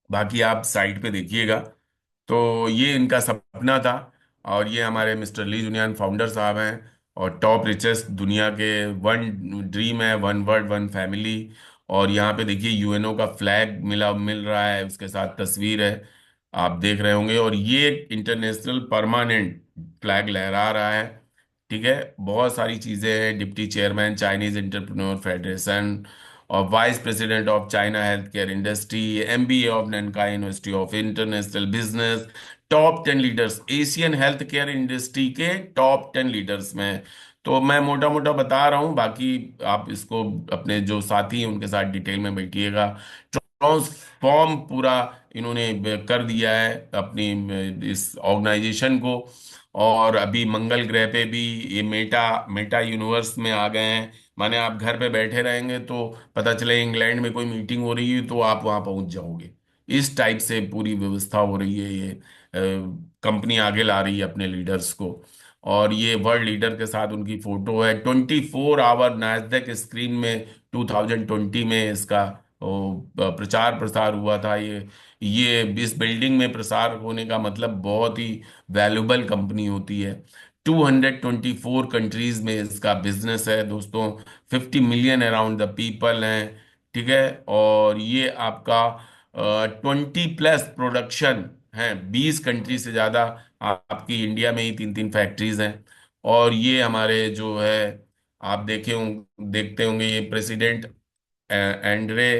बाकी आप साइट पे देखिएगा। तो ये इनका सपना था। और ये हमारे मिस्टर ली जुनियान फाउंडर साहब हैं और टॉप रिचेस्ट दुनिया के। वन ड्रीम है, वन वर्ड, वन फैमिली। और यहाँ पे देखिए यूएनओ का फ्लैग मिल रहा है, उसके साथ तस्वीर है, आप देख रहे होंगे। और ये इंटरनेशनल परमानेंट फ्लैग लहरा रहा है। ठीक है, बहुत सारी चीजें हैं। Deputy chairman Chinese entrepreneur federation और vice president of China health care industry, MBA of Nankai university of international business, top 10 leaders, Asian health care industry के टॉप 10 लीडर्स में। तो मैं मोटा मोटा बता रहा हूँ, बाकी आप इसको अपने जो साथी हैं उनके साथ डिटेल में बैठिएगा। ट्रांसफॉर्म पूरा इन्होंने कर दिया है अपनी इस ऑर्गेनाइजेशन को। और अभी मंगल ग्रह पे भी ये मेटा मेटा यूनिवर्स में आ गए हैं। माने आप घर पे बैठे रहेंगे तो पता चले इंग्लैंड में कोई मीटिंग हो रही है तो आप वहां पहुंच जाओगे। इस टाइप से पूरी व्यवस्था हो रही है। ये कंपनी आगे ला रही है अपने लीडर्स को। और ये वर्ल्ड लीडर के साथ उनकी फोटो है 24 आवर नैस्डैक स्क्रीन में। 2020 में इसका प्रचार प्रसार हुआ था। ये इस बिल्डिंग में प्रसार होने का मतलब बहुत ही वैल्यूबल कंपनी होती है। 224 कंट्रीज में इसका बिजनेस है दोस्तों। 50 मिलियन अराउंड द पीपल हैं। ठीक है, और ये आपका 20+ प्रोडक्शन है, 20 कंट्री से ज्यादा। आपकी इंडिया में ही 3 3 फैक्ट्रीज हैं। और ये हमारे जो है आप देखते होंगे ये प्रेसिडेंट एंड्रे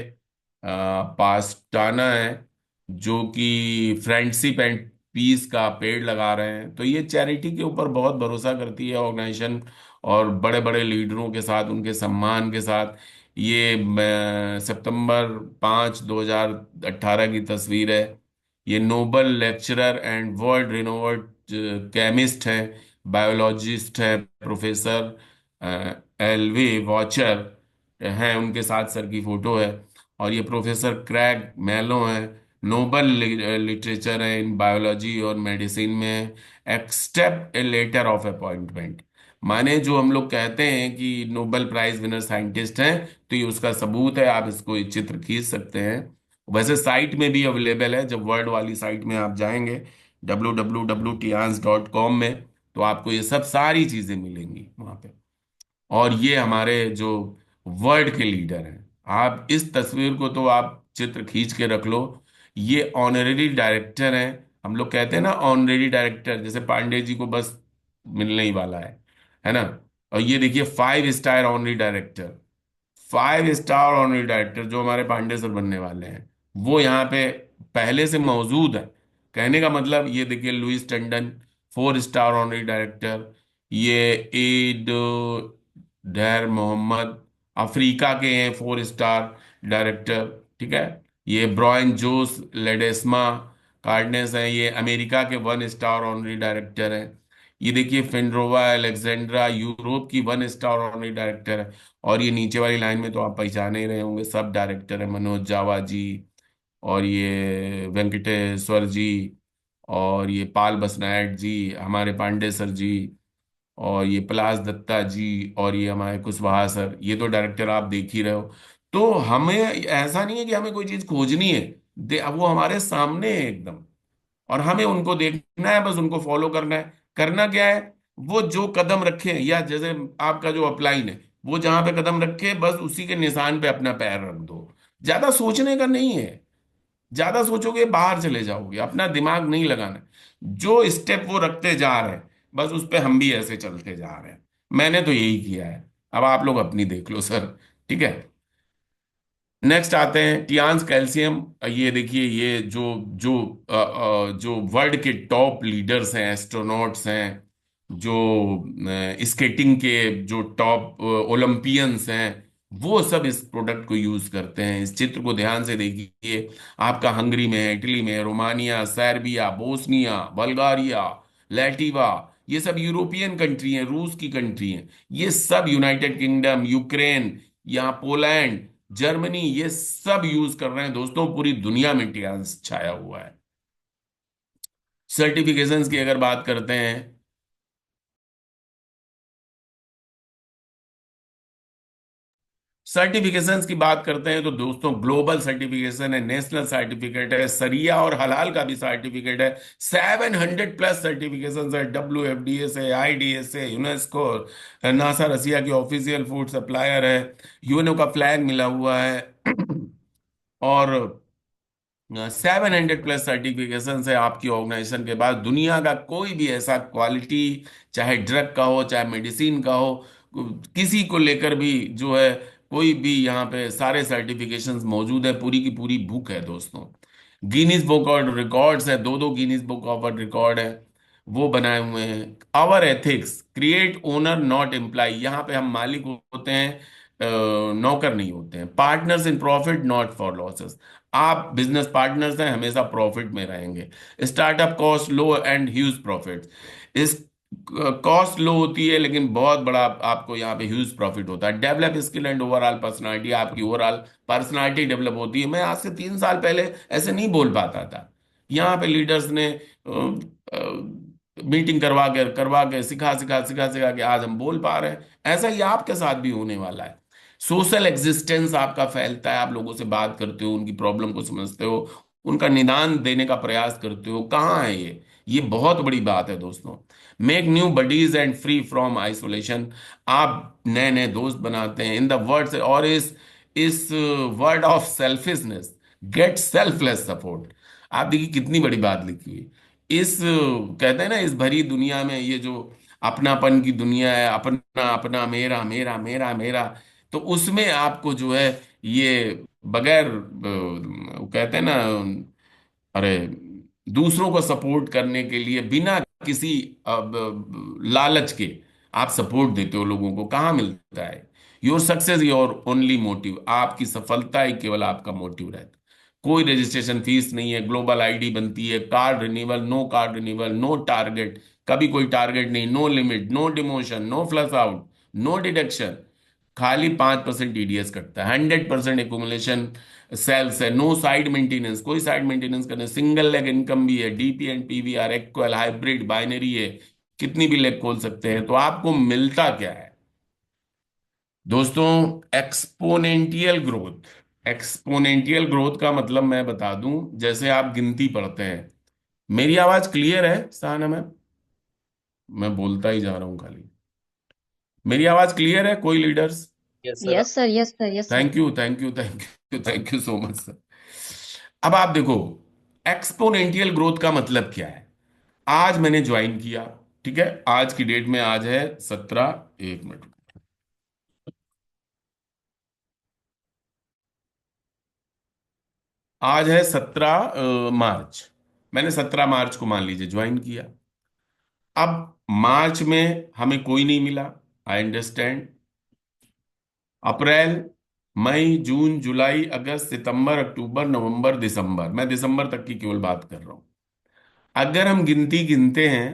पास्टाना है, जो कि फ्रेंडशिप एंड पीस का पेड़ लगा रहे हैं। तो ये चैरिटी के ऊपर बहुत भरोसा करती है ऑर्गेनाइजेशन, और बड़े बड़े लीडरों के साथ उनके सम्मान के साथ। ये सितंबर 5, 2018 की तस्वीर है। ये Nobel lecturer and world renowned chemist है, बायोलॉजिस्ट है, प्रोफेसर एलवी वॉचर हैं, उनके साथ सर की फोटो है। और ये प्रोफेसर क्रैग मैलो हैं, नोबल लिटरेचर है इन बायोलॉजी और मेडिसिन में। Accept a letter of appointment, माने जो हम लोग कहते हैं कि नोबेल प्राइज विनर साइंटिस्ट हैं, तो ये उसका सबूत है। आप इसको ये चित्र खींच सकते हैं। वैसे साइट में भी अवेलेबल है, जब वर्ल्ड वाली साइट में आप जाएंगे www.tians.com में, तो आपको ये सब सारी चीजें मिलेंगी वहां पे। और ये हमारे जो वर्ल्ड के लीडर हैं, आप इस तस्वीर को तो आप चित्र खींच के रख लो। ये ऑनरेरी डायरेक्टर हैं। हम लोग कहते हैं ना ऑनरेरी डायरेक्टर, जैसे पांडे जी को बस मिलने ही वाला है ना। और ये देखिए 5 star honorary director, 5 star honorary director जो हमारे पांडे सर बनने वाले हैं, वो यहाँ पे पहले से मौजूद है। कहने का मतलब ये देखिए Louis Tandon 4 star honorary director. ये ईद डैर मोहम्मद अफ्रीका के हैं, 4 स्टार डायरेक्टर। ठीक है। ये ब्रायन जोस लेडेस्मा कार्डनेस हैं, ये अमेरिका के 1 स्टार ऑनरी डायरेक्टर हैं। ये देखिए फिनरोवा अलेक्जेंड्रा यूरोप की 1 स्टार ऑनरी डायरेक्टर है। और ये नीचे वाली लाइन में तो आप पहचाने ही रहे होंगे, सब डायरेक्टर है, मनोज जावा जी, और ये वेंकटेश्वर जी, और ये पाल बसनायक जी, हमारे पांडे सर जी, और ये पलाश दत्ता जी, और ये हमारे कुशवाहा सर। ये तो डायरेक्टर आप देख ही रहे हो। तो हमें ऐसा नहीं है कि हमें कोई चीज खोजनी है, अब वो हमारे सामने है एकदम। और हमें उनको देखना है, बस उनको फॉलो करना है। करना क्या है, वो जो कदम रखे, या जैसे आपका जो अपलाइन है, वो जहां पे कदम रखे बस उसी के निशान पे अपना पैर रख दो। ज्यादा सोचने का नहीं है। ज्यादा सोचोगे बाहर चले जाओगे, अपना दिमाग नहीं लगाना। जो स्टेप वो रखते जा रहे हैं, बस उस पे हम भी ऐसे चलते जा रहे हैं। मैंने तो यही किया है। अब आप लोग अपनी देख लो सर। ठीक है। नेक्स्ट आते हैं टियान्स कैल्शियम। ये देखिए, ये जो जो जो वर्ल्ड के टॉप लीडर्स हैं, एस्ट्रोनॉट्स हैं, जो स्केटिंग के जो टॉप ओलंपियंस हैं, वो सब इस प्रोडक्ट को यूज करते हैं। इस चित्र को ध्यान से देखिए। आपका हंगरी में है, इटली में है, रोमानिया, सर्बिया, बोस्निया, बल्गारिया, लैटिवा, ये सब यूरोपियन कंट्री हैं, रूस की कंट्री हैं। ये सब यूनाइटेड किंगडम, यूक्रेन, यहाँ पोलैंड, जर्मनी, ये सब यूज कर रहे हैं दोस्तों। पूरी दुनिया में टियान्स छाया हुआ है। सर्टिफिकेशंस की अगर बात करते हैं, सर्टिफिकेशंस की बात करते हैं तो दोस्तों ग्लोबल सर्टिफिकेशन है, नेशनल सर्टिफिकेट है, सरिया और हलाल का भी सर्टिफिकेट है। 700+ सर्टिफिकेशंस है, WFDA से, IDA से, यूनेस्को, नासा रसिया की ऑफिशियल फूड सप्लायर है, यूएनओ का फ्लैग मिला हुआ है। और 700+ सर्टिफिकेशन है आपकी ऑर्गेनाइजेशन के पास। दुनिया का कोई भी ऐसा क्वालिटी, चाहे ड्रग का हो चाहे मेडिसिन का हो, किसी को लेकर भी जो है, कोई भी यहाँ पे सारे सर्टिफिकेशंस मौजूद है। पूरी की पूरी बुक है दोस्तों। गिनीज बुक और रिकॉर्ड्स है, दो दो गिनीज बुक ऑफ रिकॉर्ड है, वो बनाए हुए हैं। Our ethics create owner not employ, यहाँ पे हम मालिक होते हैं, नौकर नहीं होते हैं। Partners in profit not for losses, आप बिजनेस पार्टनर्स हैं, हमेशा प्रॉफिट में रहेंगे। Startup cost low and huge profit, इस कॉस्ट लो होती है लेकिन बहुत बड़ा आपको यहाँ पे ह्यूज प्रॉफिट होता है। Develop skill and overall personality, आपकी ओवरऑल पर्सनालिटी डेवलप होती है। मैं आज से 3 साल पहले ऐसे नहीं बोल पाता था। यहाँ पे लीडर्स ने मीटिंग करवा के सिखा के आज हम बोल पा रहे हैं। ऐसा ही आपके साथ भी होने वाला है। सोशल एग्जिस्टेंस आपका फैलता है, आप लोगों से बात करते हो, उनकी प्रॉब्लम को समझते हो, उनका निदान देने का प्रयास करते हो। कहाँ है ये बहुत बड़ी बात है दोस्तों। Make new buddies and free from isolation, आप नए नए दोस्त बनाते हैं इन द वर्ड्स, और इस word of selfishness get selfless support. आप देखिए कितनी बड़ी बात लिखी हुई। कहते हैं ना, इस भरी दुनिया में ये जो अपनापन की दुनिया है, अपना अपना, मेरा मेरा मेरा मेरा। तो उसमें आपको जो है ये बगैर वो कहते हैं ना, अरे, दूसरों को सपोर्ट करने के लिए बिना किसी लालच के आप सपोर्ट देते हो लोगों को, कहाँ मिलता है? Your success your only motive, आपकी सफलता ही केवल आपका मोटिव रहता है। कोई रजिस्ट्रेशन फीस नहीं है, ग्लोबल आईडी बनती है, card renewal, no card renewal, no target, कभी कोई टारगेट नहीं, no limit, no demotion, no flush out, no deduction. खाली 5% टीडीएस कटता है, 100% एकुमुलेशन सेल्स है, नो साइड मेंटेनेंस, कोई साइड मेंटेनेंस करने, सिंगल लेग इनकम भी है, DP and PVR, equal, hybrid, binary है, कितनी भी लेग खोल सकते हैं। तो आपको मिलता क्या है दोस्तों? एक्सपोनेंटियल ग्रोथ। एक्सपोनेंटियल ग्रोथ का मतलब मैं बता दूं, जैसे आप गिनती पढ़ते हैं। मेरी आवाज क्लियर है सहाना मैम? मैं बोलता ही जा रहा हूं खाली। मेरी आवाज क्लियर है कोई leaders? Yes sir. Yes sir, yes sir, yes sir. Thank you, thank you, thank you, thank you so much sir. अब आप देखो, एक्सपोनेंटियल ग्रोथ का मतलब क्या है? आज मैंने ज्वाइन किया, ठीक है, आज की डेट में, आज है 17, 1 मिनट, आज है 17 मार्च। मैंने 17 मार्च को मान लीजिए ज्वाइन किया। अब मार्च में हमें कोई नहीं मिला, आई अंडरस्टैंड। अप्रैल, मई, जून, जुलाई, अगस्त, सितंबर, अक्टूबर, नवंबर, दिसंबर, मैं दिसंबर तक की केवल बात कर रहा हूं। अगर हम गिनती गिनते हैं,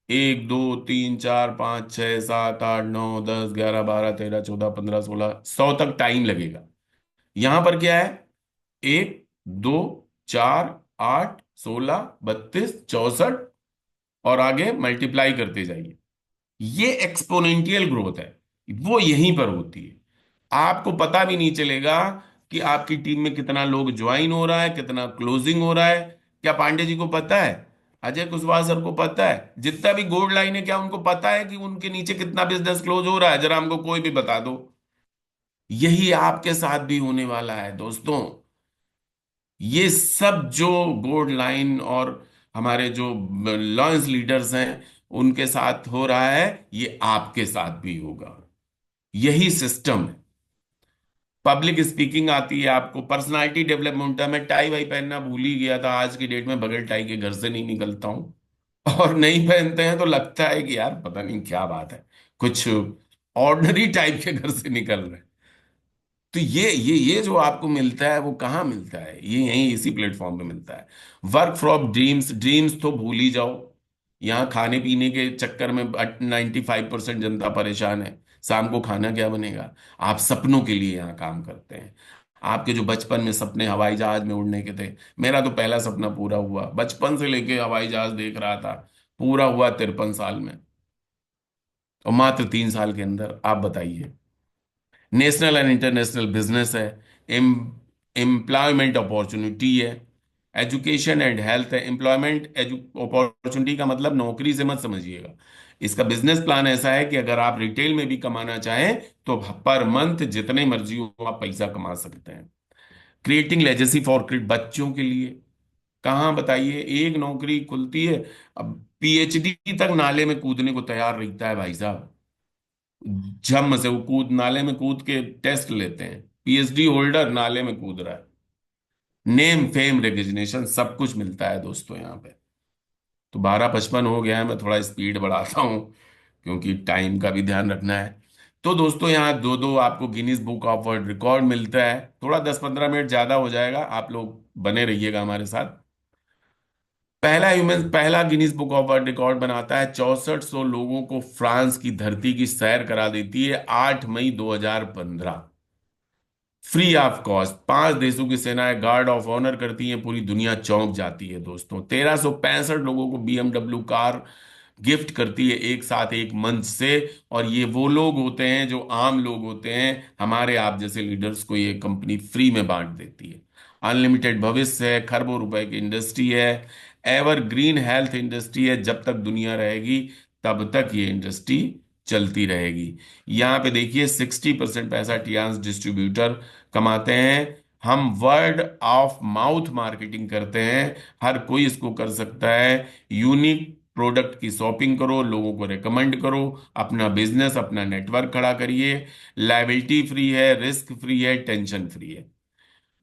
1, 2, 3, 4, 5, 6, 7, 8, 9, 10, 11, 12, 13, 14, 15, 16, 100 तक टाइम लगेगा। यहां पर क्या है? 1, 2, 4, 8, 16, 32, 64 और आगे मल्टीप्लाई करते जाइए। ये एक्सपोनेंशियल ग्रोथ है, वो यहीं पर होती है। आपको पता भी नहीं चलेगा कि आपकी टीम में कितना लोग ज्वाइन हो रहा है, कितना क्लोजिंग हो रहा है। क्या पांडे जी को पता है? अजय कुशवाहा सर को पता है? जितना भी गोल्ड लाइन है, क्या उनको पता है कि उनके नीचे कितना बिजनेस क्लोज हो रहा है? जरा हमको कोई भी बता दो। यही आपके साथ भी होने वाला है दोस्तों। ये सब जो गोल्ड लाइन और हमारे जो लॉयंस लीडर्स हैं, उनके साथ हो रहा है, ये आपके साथ भी होगा। यही सिस्टम है। पब्लिक स्पीकिंग आती है आपको, पर्सनालिटी डेवलपमेंट है। मैं टाई वाई पहनना भूल ही गया था, आज की डेट में बगैर टाई के घर से नहीं निकलता हूं। और नहीं पहनते हैं तो लगता है कि यार पता नहीं क्या बात है, कुछ ऑर्डिनरी टाइप के घर से निकल रहे हैं। तो ये जो आपको मिलता है वो कहाँ मिलता है? ये यहीं इसी प्लेटफॉर्म पे मिलता है। वर्क फ्रॉम ड्रीम्स, ड्रीम्स तो भूल ही जाओ। यहाँ खाने पीने के चक्कर में 95% जनता परेशान है। शाम को खाना क्या बनेगा? आप सपनों के लिए यहाँ काम करते हैं। आपके जो बचपन में सपने हवाई जहाज में उड़ने के थे, मेरा तो पहला सपना पूरा हुआ, बचपन से लेके हवाई जहाज देख रहा था, पूरा हुआ 53 साल में, और मात्र 3 साल के अंदर। आप बताइए। नेशनल एंड इंटरनेशनल बिजनेस है, एम्प्लॉयमेंट अपॉर्चुनिटी है, एजुकेशन एंड हेल्थ है। एम्प्लॉयमेंट अपॉर्चुनिटी का मतलब नौकरी से मत समझिएगा। इसका बिजनेस प्लान ऐसा है कि अगर आप रिटेल में भी कमाना चाहें तो पर मंथ जितने मर्जी हो आप पैसा कमा सकते हैं। क्रिएटिंग लेजेसी फॉर किड, बच्चों के लिए। कहाँ बताइए, एक नौकरी खुलती है, अब पीएचडी तक नाले में कूदने को तैयार रहता है भाई साहब। जम से वो कूद, नाले में कूद के टेस्ट लेते हैं, पीएचडी होल्डर नाले में कूद रहा है। नेम फेम रिकग्निशन सब कुछ मिलता है दोस्तों यहाँ पे। तो 12:55 हो गया है, मैं थोड़ा स्पीड बढ़ाता हूँ क्योंकि टाइम का भी ध्यान रखना है। तो दोस्तों यहाँ दो दो आपको Guinness book of world record मिलता है। थोड़ा 10-15 मिनट ज्यादा हो जाएगा, आप लोग बने रहिएगा हमारे साथ। पहला Guinness book of world record बनाता है, 6400 लोगों को फ्रांस की धरती की सैर करा देती है 8 मई 2015, फ्री ऑफ कॉस्ट। 5 देशों की सेनाएं गार्ड ऑफ ऑनर करती हैं, पूरी दुनिया चौंक जाती है दोस्तों। 1365 लोगों को बीएमडब्ल्यू कार गिफ्ट करती है एक साथ एक मंच से। और ये वो लोग होते हैं जो आम लोग होते हैं, हमारे आप जैसे लीडर्स को ये कंपनी फ्री में बांट देती है। अनलिमिटेड भविष्य है, खरबों रुपए की इंडस्ट्री है, एवरग्रीन हेल्थ इंडस्ट्री है। जब तक दुनिया रहेगी तब तक ये इंडस्ट्री चलती रहेगी। यहाँ पे देखिए 60% पैसा टियान्स डिस्ट्रीब्यूटर कमाते हैं। हम वर्ड ऑफ माउथ मार्केटिंग करते हैं, हर कोई इसको कर सकता है। यूनिक प्रोडक्ट की शॉपिंग करो, लोगों को रेकमेंड करो, अपना बिजनेस, अपना नेटवर्क खड़ा करिए। लायबिलिटी फ्री है, रिस्क फ्री है, टेंशन फ्री है।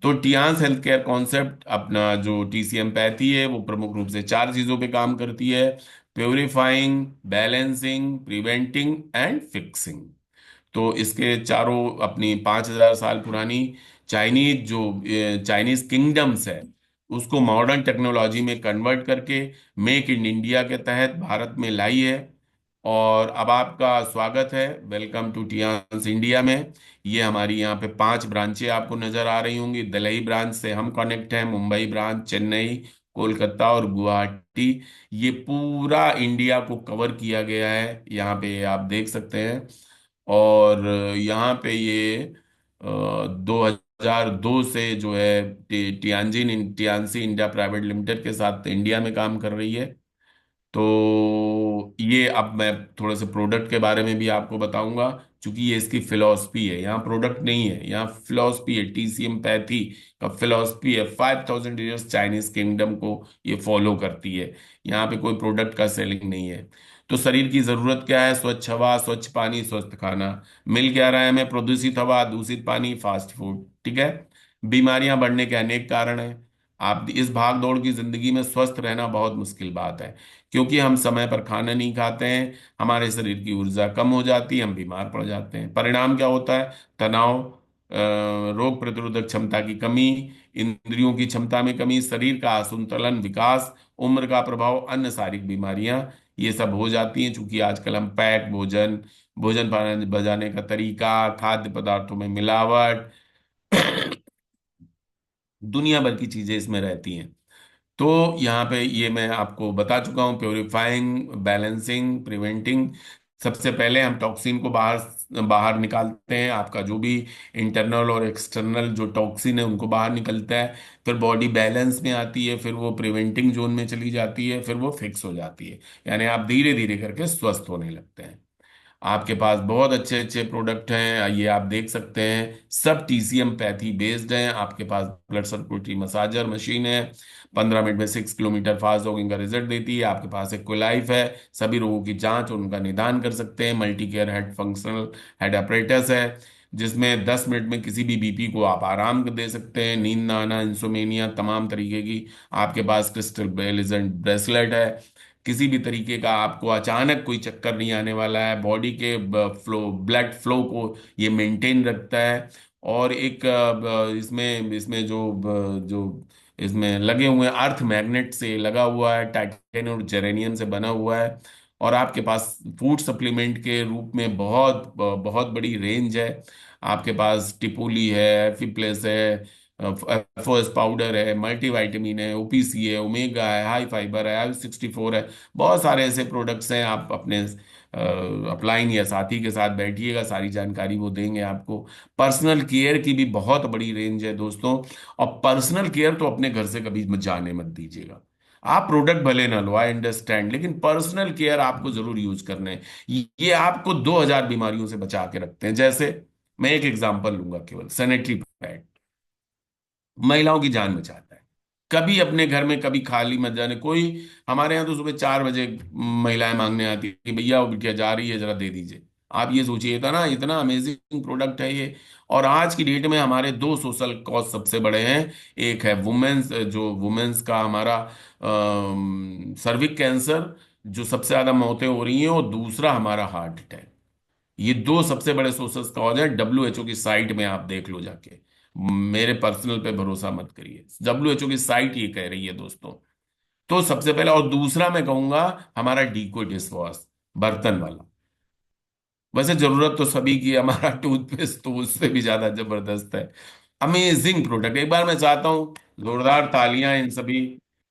तो टियांस हेल्थ केयर कॉन्सेप्ट, अपना जो टीसीएम पैथी है, वो प्रमुख रूप से चार चीजों पे काम करती है: purifying, balancing, preventing and fixing. तो इसके चारों अपनी 5,000 साल पुरानी चाइनीज किंगडम्स है, उसको मॉडर्न टेक्नोलॉजी में कन्वर्ट करके मेक इन इंडिया के तहत भारत में लाई है। और अब आपका स्वागत है, वेलकम टू टियान्स इंडिया में। ये हमारी यहाँ पे 5 ब्रांचें आपको नजर आ रही होंगी। दिल्ली ब्रांच से हम कनेक्ट हैं, मुंबई ब्रांच, चेन्नई, कोलकाता और गुवाहाटी। ये पूरा इंडिया को कवर किया गया है, यहाँ पे आप देख सकते हैं। और यहाँ पे ये 2002 से जो है टियान्जी इंडिया प्राइवेट लिमिटेड के साथ इंडिया में काम कर रही है। तो ये अब मैं थोड़े से प्रोडक्ट के बारे में भी आपको बताऊंगा, क्योंकि ये इसकी फिलॉसफी है। यहाँ प्रोडक्ट नहीं है, यहाँ फिलॉसफी है। टीसीएम पैथी का फिलॉसफी है, 5,000 ईयर्स चाइनीज किंगडम को ये फॉलो करती है। यहाँ पे कोई प्रोडक्ट का सेलिंग नहीं है। तो शरीर की जरूरत क्या है? स्वच्छ हवा, स्वच्छ पानी, स्वस्थ खाना। मिल क्या रहा है हमें? प्रदूषित हवा, दूषित पानी, फास्ट फूड। ठीक है। बीमारियां बढ़ने के अनेक कारण हैं। आप इस भाग दौड़ की जिंदगी में स्वस्थ रहना बहुत मुश्किल बात है, क्योंकि हम समय पर खाना नहीं खाते हैं, हमारे शरीर की ऊर्जा कम हो जाती है, हम बीमार पड़ जाते हैं। परिणाम क्या होता है? तनाव, रोग प्रतिरोधक क्षमता की कमी, इंद्रियों की क्षमता में कमी, शरीर का असंतुलन, विकास, उम्र का प्रभाव, अन्य शारीरिक बीमारियां, ये सब हो जाती हैं। चूंकि आजकल हम पैक भोजन, भोजन बजाने का तरीका, खाद्य पदार्थों में मिलावट, दुनिया भर की चीजें इसमें रहती हैं। तो यहाँ पे ये मैं आपको बता चुका हूँ, प्योरीफाइंग, बैलेंसिंग, प्रिवेंटिंग। सबसे पहले हम टॉक्सिन को बाहर बाहर निकालते हैं। आपका जो भी इंटरनल और एक्सटर्नल जो टॉक्सिन है उनको बाहर निकलता है। फिर बॉडी बैलेंस में आती है, फिर वो प्रिवेंटिंग जोन में चली जाती है, फिर वो फिक्स हो जाती है। यानी आप धीरे धीरे करके स्वस्थ होने लगते हैं। आपके पास बहुत अच्छे अच्छे प्रोडक्ट हैं, ये आप देख सकते हैं। सब टीसीएम पैथी बेस्ड हैं। आपके पास ब्लड सर्कुलेटरी मसाजर मशीन है, 15 मिनट में 6 किलोमीटर फास्ट जॉगिंग का रिजल्ट देती है। आपके पास एक लाइफ है, सभी रोगों की जांच और उनका निदान कर सकते हैं। Multi care head functional head apparatus है, जिसमें 10 मिनट में किसी भी बीपी को आप आराम दे सकते हैं। नींद ना आना, इंसोमेनिया, तमाम तरीके की। आपके पास क्रिस्टल बेलिजेंट ब्रेसलेट है, किसी भी तरीके का आपको अचानक कोई चक्कर नहीं आने वाला है। बॉडी के ब्लड फ्लो को ये मेंटेन रखता है। और एक इसमें इसमें जो इसमें लगे हुए हैं, अर्थ मैग्नेट से लगा हुआ है, टाइटेनियम और जेरेनियम से बना हुआ है। और आपके पास फूड सप्लीमेंट के रूप में बहुत बहुत बड़ी रेंज है। आपके पास टिपोली है, फिप्लेस है, एफओएस पाउडर है, मल्टीविटामिन है, ओपीसी है, ओमेगा है, हाई फाइबर है, I64 है। बहुत सारे ऐसे प्रोडक्ट्स हैं। आप अपने अपलाइन या साथी के साथ बैठिएगा, सारी जानकारी वो देंगे आपको। पर्सनल केयर की भी बहुत बड़ी रेंज है दोस्तों। और पर्सनल केयर तो अपने घर से कभी मत जाने मत दीजिएगा। आप प्रोडक्ट भले ना लो, आई अंडरस्टैंड, लेकिन पर्सनल केयर आपको जरूर यूज करना है। ये आपको 2,000 बीमारियों से बचा के रखते हैं। जैसे मैं एक एग्जांपल लूंगा, केवल सैनिटरी पैड महिलाओं की जान बचाता है। कभी अपने घर में कभी खाली मत जाने। कोई हमारे यहाँ तो सुबह 4 बजे महिलाएं मांगने आती है कि भैया वो बिटिया जा रही है, जरा दे दीजिए। आप ये सोचिए, इतना इतना अमेजिंग प्रोडक्ट है ये। और आज की डेट में हमारे दो सोशल कॉज सबसे बड़े हैं। एक है वुमेन्स, जो वुमेन्स का हमारा सर्विक कैंसर, जो सबसे ज्यादा मौतें हो रही हैं, और दूसरा हमारा हार्ट अटैक। ये दो सबसे बड़े सोर्सेस कॉज है। डब्ल्यूएचओ की साइट में आप देख लो जाके, मेरे पर्सनल पे भरोसा मत करिए, डब्ल्यूएचओ की साइट ये कह रही है दोस्तों। तो सबसे पहला, और दूसरा मैं कहूंगा हमारा डीको डिश वॉश, बर्तन वाला। वैसे जरूरत तो सभी की है, हमारा टूथपेस्ट तो उससे भी ज्यादा जबरदस्त है। Amazing product. एक बार मैं चाहता हूँ जोरदार तालियां इन सभी,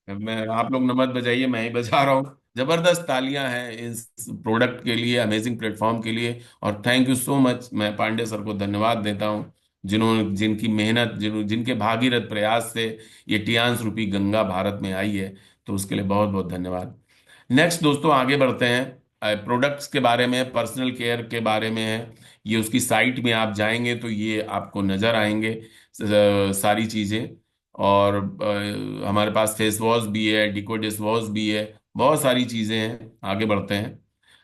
मैं, आप लोग न मत बजाइए, मैं ही बजा रहा हूँ। जबरदस्त तालियां हैं इस प्रोडक्ट के लिए, अमेजिंग प्लेटफॉर्म के लिए। और थैंक यू सो मच, मैं पांडे सर को धन्यवाद देता हूँ, जिन्होंने, जिनकी मेहनत, जिनके भागीरथ प्रयास से ये टियांस रूपी गंगा भारत में आई है। तो उसके लिए बहुत बहुत धन्यवाद। नेक्स्ट दोस्तों, आगे बढ़ते हैं। प्रोडक्ट्स के बारे में, पर्सनल केयर के बारे में है। ये उसकी साइट में आप जाएंगे तो ये आपको नजर आएंगे सारी चीजें। और हमारे पास फेस वॉश भी है, डिको डिश वॉश भी है, बहुत सारी चीजें हैं, आगे बढ़ते हैं।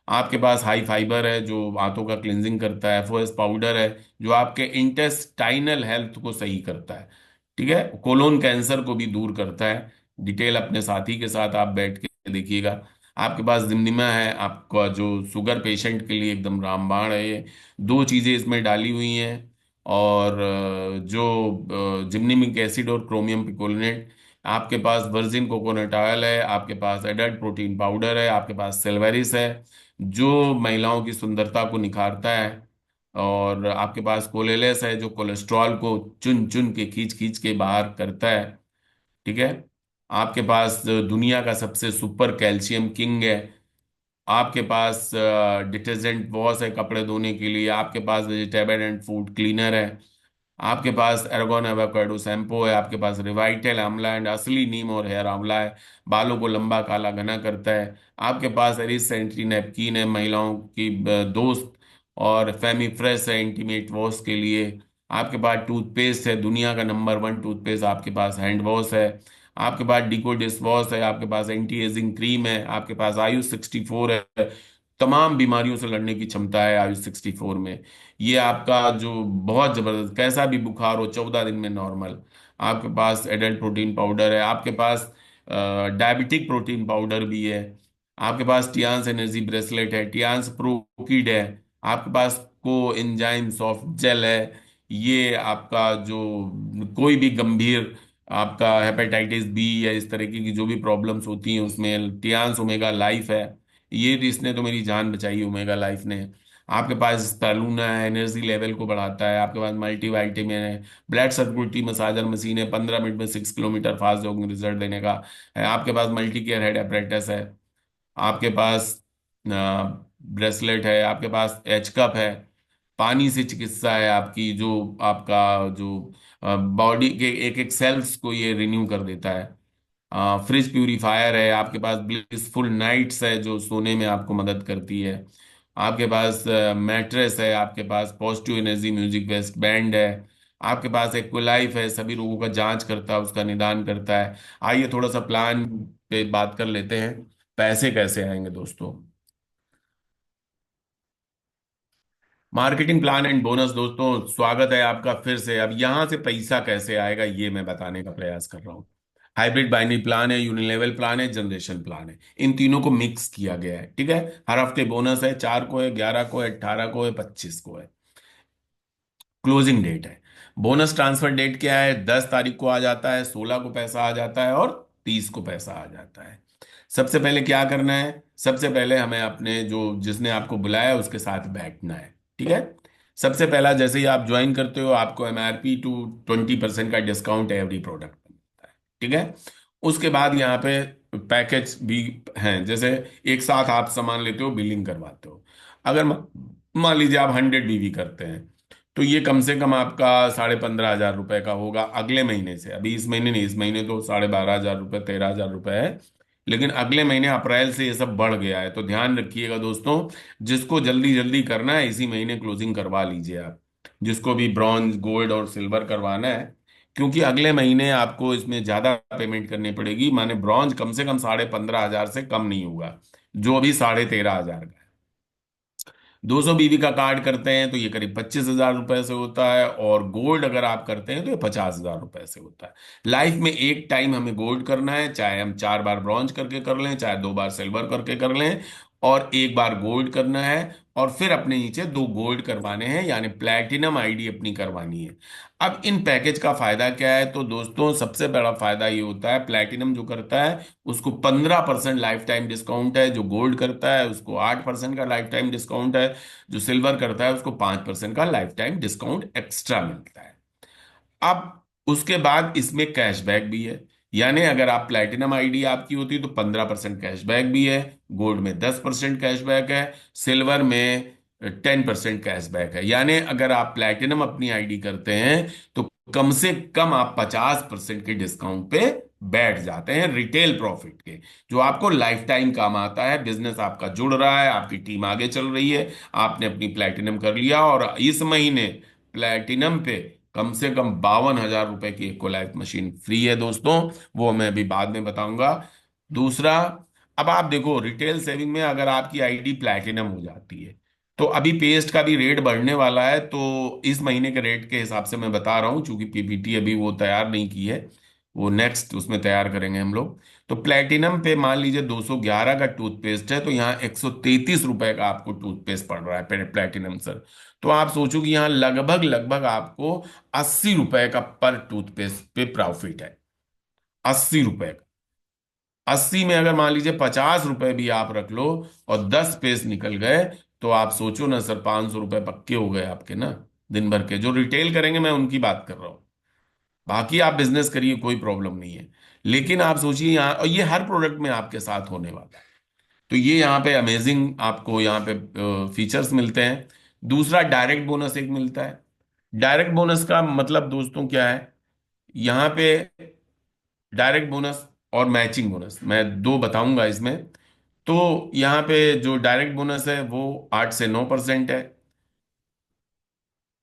आपके पास हाई फाइबर है जो आंतों का क्लिनजिंग करता है। एफओएस पाउडर है जो आपके इंटेस्टाइनल हेल्थ को सही करता है। ठीक है, कोलोन कैंसर को भी दूर करता है। डिटेल अपने साथी के साथ आप बैठ के देखिएगा। आपके पास जिमनिमा है, आपका जो शुगर पेशेंट के लिए एकदम रामबाण है ये। दो चीजें इसमें डाली हुई हैं। और जो जिमनिमिक एसिड और क्रोमियम पिकोलिनेट। आपके पास वर्जिन कोकोनट ऑयल है, आपके पास एडल्ट प्रोटीन पाउडर है, आपके पास सेल्वेरिस है जो महिलाओं की सुंदरता को निखारता है। और आपके पास कोलेलेस है जो कोलेस्ट्रॉल को चुन चुन के खींच खींच के बाहर करता है। ठीक है। आपके पास दुनिया का सबसे सुपर कैल्शियम किंग है। आपके पास डिटर्जेंट वॉश है कपड़े धोने के लिए। आपके पास वेजिटेबल एंड फूड क्लीनर है। आपके पास एर्गोन एवोकाडो शैम्पू है। आपके पास रिवाइटल आंवला एंड असली नीम और हेयर आंवला है, बालों को लंबा काला घना करता है। आपके पास एरिस सेंट्री नैपकिन है, महिलाओं की दोस्त। और फेमी फ्रेश है इंटीमेट वॉश के लिए। आपके पास टूथपेस्ट है, दुनिया का नंबर 1 टूथपेस्ट आपके पास हैंड वॉश है। आपके पास डिको डिश वॉश है। आपके पास एंटी एजिंग क्रीम है। आपके पास आयु 64 है। तमाम बीमारियों से लड़ने की क्षमता है आयु 64 में। ये आपका जो बहुत जबरदस्त, कैसा भी बुखार हो 14 दिन में नॉर्मल। आपके पास एडल्ट प्रोटीन पाउडर है। आपके पास डायबिटिक प्रोटीन पाउडर भी है। आपके पास टियान्स एनर्जी ब्रेसलेट है, टियान्स प्रो किड है। आपके पास को एंजाइम सॉफ्ट जेल है। ये आपका जो कोई भी गंभीर आपका हेपेटाइटिस बी या इस तरीके की जो भी प्रॉब्लम्स होती हैं उसमें टियान्स ओमेगा लाइफ है। ये तो इसने तो मेरी जान बचाई ओमेगा लाइफ ने। आपके पास स्पैलूना है, एनर्जी लेवल को बढ़ाता है। आपके पास मल्टी वाइटामिन है। ब्लड सर्कुलेटरी मसाजर मशीन है, 15 मिनट में 6 किलोमीटर फास्ट जॉगिंग रिजल्ट देने का है। आपके पास मल्टी केयर हेड अपरेटस है। आपके पास ब्रेसलेट है। आपके पास एच कप है, पानी से चिकित्सा है आपकी। जो आपका जो बॉडी के एक एक सेल्स को ये रिन्यू कर देता है। फ्रिज प्यूरीफायर है। आपके पास ब्लिसफुल नाइट्स है जो सोने में आपको मदद करती है। आपके पास मैट्रेस है। आपके पास positive energy music waist band है। आपके पास एक्वलाइफ है, सभी रोगों का जांच करता है, उसका निदान करता है। आइए थोड़ा सा प्लान पे बात कर लेते हैं। पैसे कैसे आएंगे दोस्तों? मार्केटिंग प्लान एंड बोनस दोस्तों, स्वागत है आपका फिर से। अब यहां से पैसा कैसे आएगा ये मैं बताने का प्रयास कर रहा हूं। हाइब्रिड बाइनरी प्लान है, यूनिलेवल प्लान है, जनरेशन प्लान है। इन तीनों को मिक्स किया गया है। ठीक है। हर हफ्ते बोनस है, 4 को है, 11 को है, 18 को है, 25 को है। क्लोजिंग डेट है। बोनस ट्रांसफर डेट क्या है? 10 तारीख को आ जाता है, 16 को पैसा आ जाता है और 30 को पैसा आ जाता है। सबसे पहले क्या करना है? सबसे पहले हमें अपने जो जिसने आपको बुलाया उसके साथ बैठना है। ठीक है। सबसे पहला, जैसे ही आप ज्वाइन करते हो आपको MRP टू 20% का डिस्काउंट एवरी प्रोडक्ट मिलता है। ठीक है। उसके बाद यहाँ पे पैकेज भी हैं। जैसे एक साथ आप सामान लेते हो, बिलिंग करवाते हो। अगर मान लीजिए आप 100 BV करते हैं तो ये कम से कम आपका 15,500 रुपए का होगा अगले महीने से। अभी इस महीने नहीं, इस महीने तो 12,500 रुपये, 13,000 रुपये है। लेकिन अगले महीने अप्रैल से ये सब बढ़ गया है, तो ध्यान रखिएगा दोस्तों। जिसको जल्दी जल्दी करना है इसी महीने क्लोजिंग करवा लीजिए आप। जिसको भी ब्रॉन्ज गोल्ड और सिल्वर करवाना है, क्योंकि अगले महीने आपको इसमें ज्यादा पेमेंट करनी पड़ेगी। माने ब्रॉन्ज कम से कम 15,500 से कम नहीं होगा, जो अभी 13,500 का है। 200 BV का कार्ड करते हैं तो ये करीब 25,000 रुपए से होता है। और गोल्ड अगर आप करते हैं तो ये 50,000 रुपए से होता है। लाइफ में एक टाइम हमें गोल्ड करना है, चाहे हम 4 बार ब्रॉन्ज करके कर लें, चाहे 2 बार सिल्वर करके कर लें। और एक बार गोल्ड करना है। और फिर अपने नीचे 2 गोल्ड करवाने हैं, यानी प्लैटिनम आईडी अपनी करवानी है। अब इन पैकेज का फायदा क्या है? तो दोस्तों सबसे बड़ा फायदा ये होता है, प्लैटिनम जो करता है उसको 15% लाइफ टाइम डिस्काउंट है। जो गोल्ड करता है उसको 8% का लाइफ टाइम डिस्काउंट है। जो सिल्वर करता है उसको 5% का लाइफ टाइम डिस्काउंट एक्स्ट्रा मिलता है। अब उसके बाद इसमें कैशबैक भी है। यानी अगर आप प्लैटिनम आईडी आपकी होती है तो 15% कैशबैक भी है। गोल्ड में 10% कैशबैक है। सिल्वर में 10% कैशबैक है। यानी अगर आप प्लैटिनम अपनी आईडी करते हैं तो कम से कम आप 50% के डिस्काउंट पे बैठ जाते हैं, रिटेल प्रॉफिट के, जो आपको लाइफ टाइम काम आता है। बिजनेस आपका जुड़ रहा है, आपकी टीम आगे चल रही है, आपने अपनी प्लैटिनम कर लिया और इस महीने प्लैटिनम पे कम से कम 52,000 रुपए की इक्वलाइज मशीन फ्री है दोस्तों। वो मैं अभी बाद में बताऊंगा। दूसरा, अब आप देखो, रिटेल सेविंग में अगर आपकी आईडी प्लैटिनम हो जाती है, तो अभी पेस्ट का भी रेट बढ़ने वाला है, तो इस महीने के रेट के हिसाब से मैं बता रहा हूँ, क्योंकि पीपीटी अभी वो तैयार नहीं की है, वो नेक्स्ट उसमें तैयार करेंगे हम लोग। तो प्लैटिनम पे मान लीजिए 211 का टूथपेस्ट है, तो यहाँ 133 रुपए का आपको टूथपेस्ट पड़ रहा है प्लैटिनम सर। तो आप सोचो कि यहाँ लगभग लगभग आपको 80 रुपए का पर टूथपेस्ट पे प्रॉफिट है। 80 रुपए। 80 में अगर मान लीजिए 50 रुपए भी आप रख लो और 10 पेज निकल गए, तो आप सोचो ना सर, 500 रुपए पक्के हो गए आपके ना, दिन भर के। जो रिटेल करेंगे मैं उनकी बात कर रहा हूँ, बाकी आप बिजनेस करिए, कोई प्रॉब्लम नहीं है। लेकिन आप सोचिए यहाँ, और ये हर प्रोडक्ट में आपके साथ होने वाला है। तो ये यहाँ पे अमेजिंग आपको यहाँ पे फीचर्स मिलते हैं। दूसरा, डायरेक्ट बोनस एक मिलता है। डायरेक्ट बोनस का मतलब दोस्तों क्या है, यहाँ पे डायरेक्ट बोनस और मैचिंग बोनस मैं दो बताऊंगा इसमें। तो यहाँ पे जो डायरेक्ट बोनस है वो 8 से 9% है,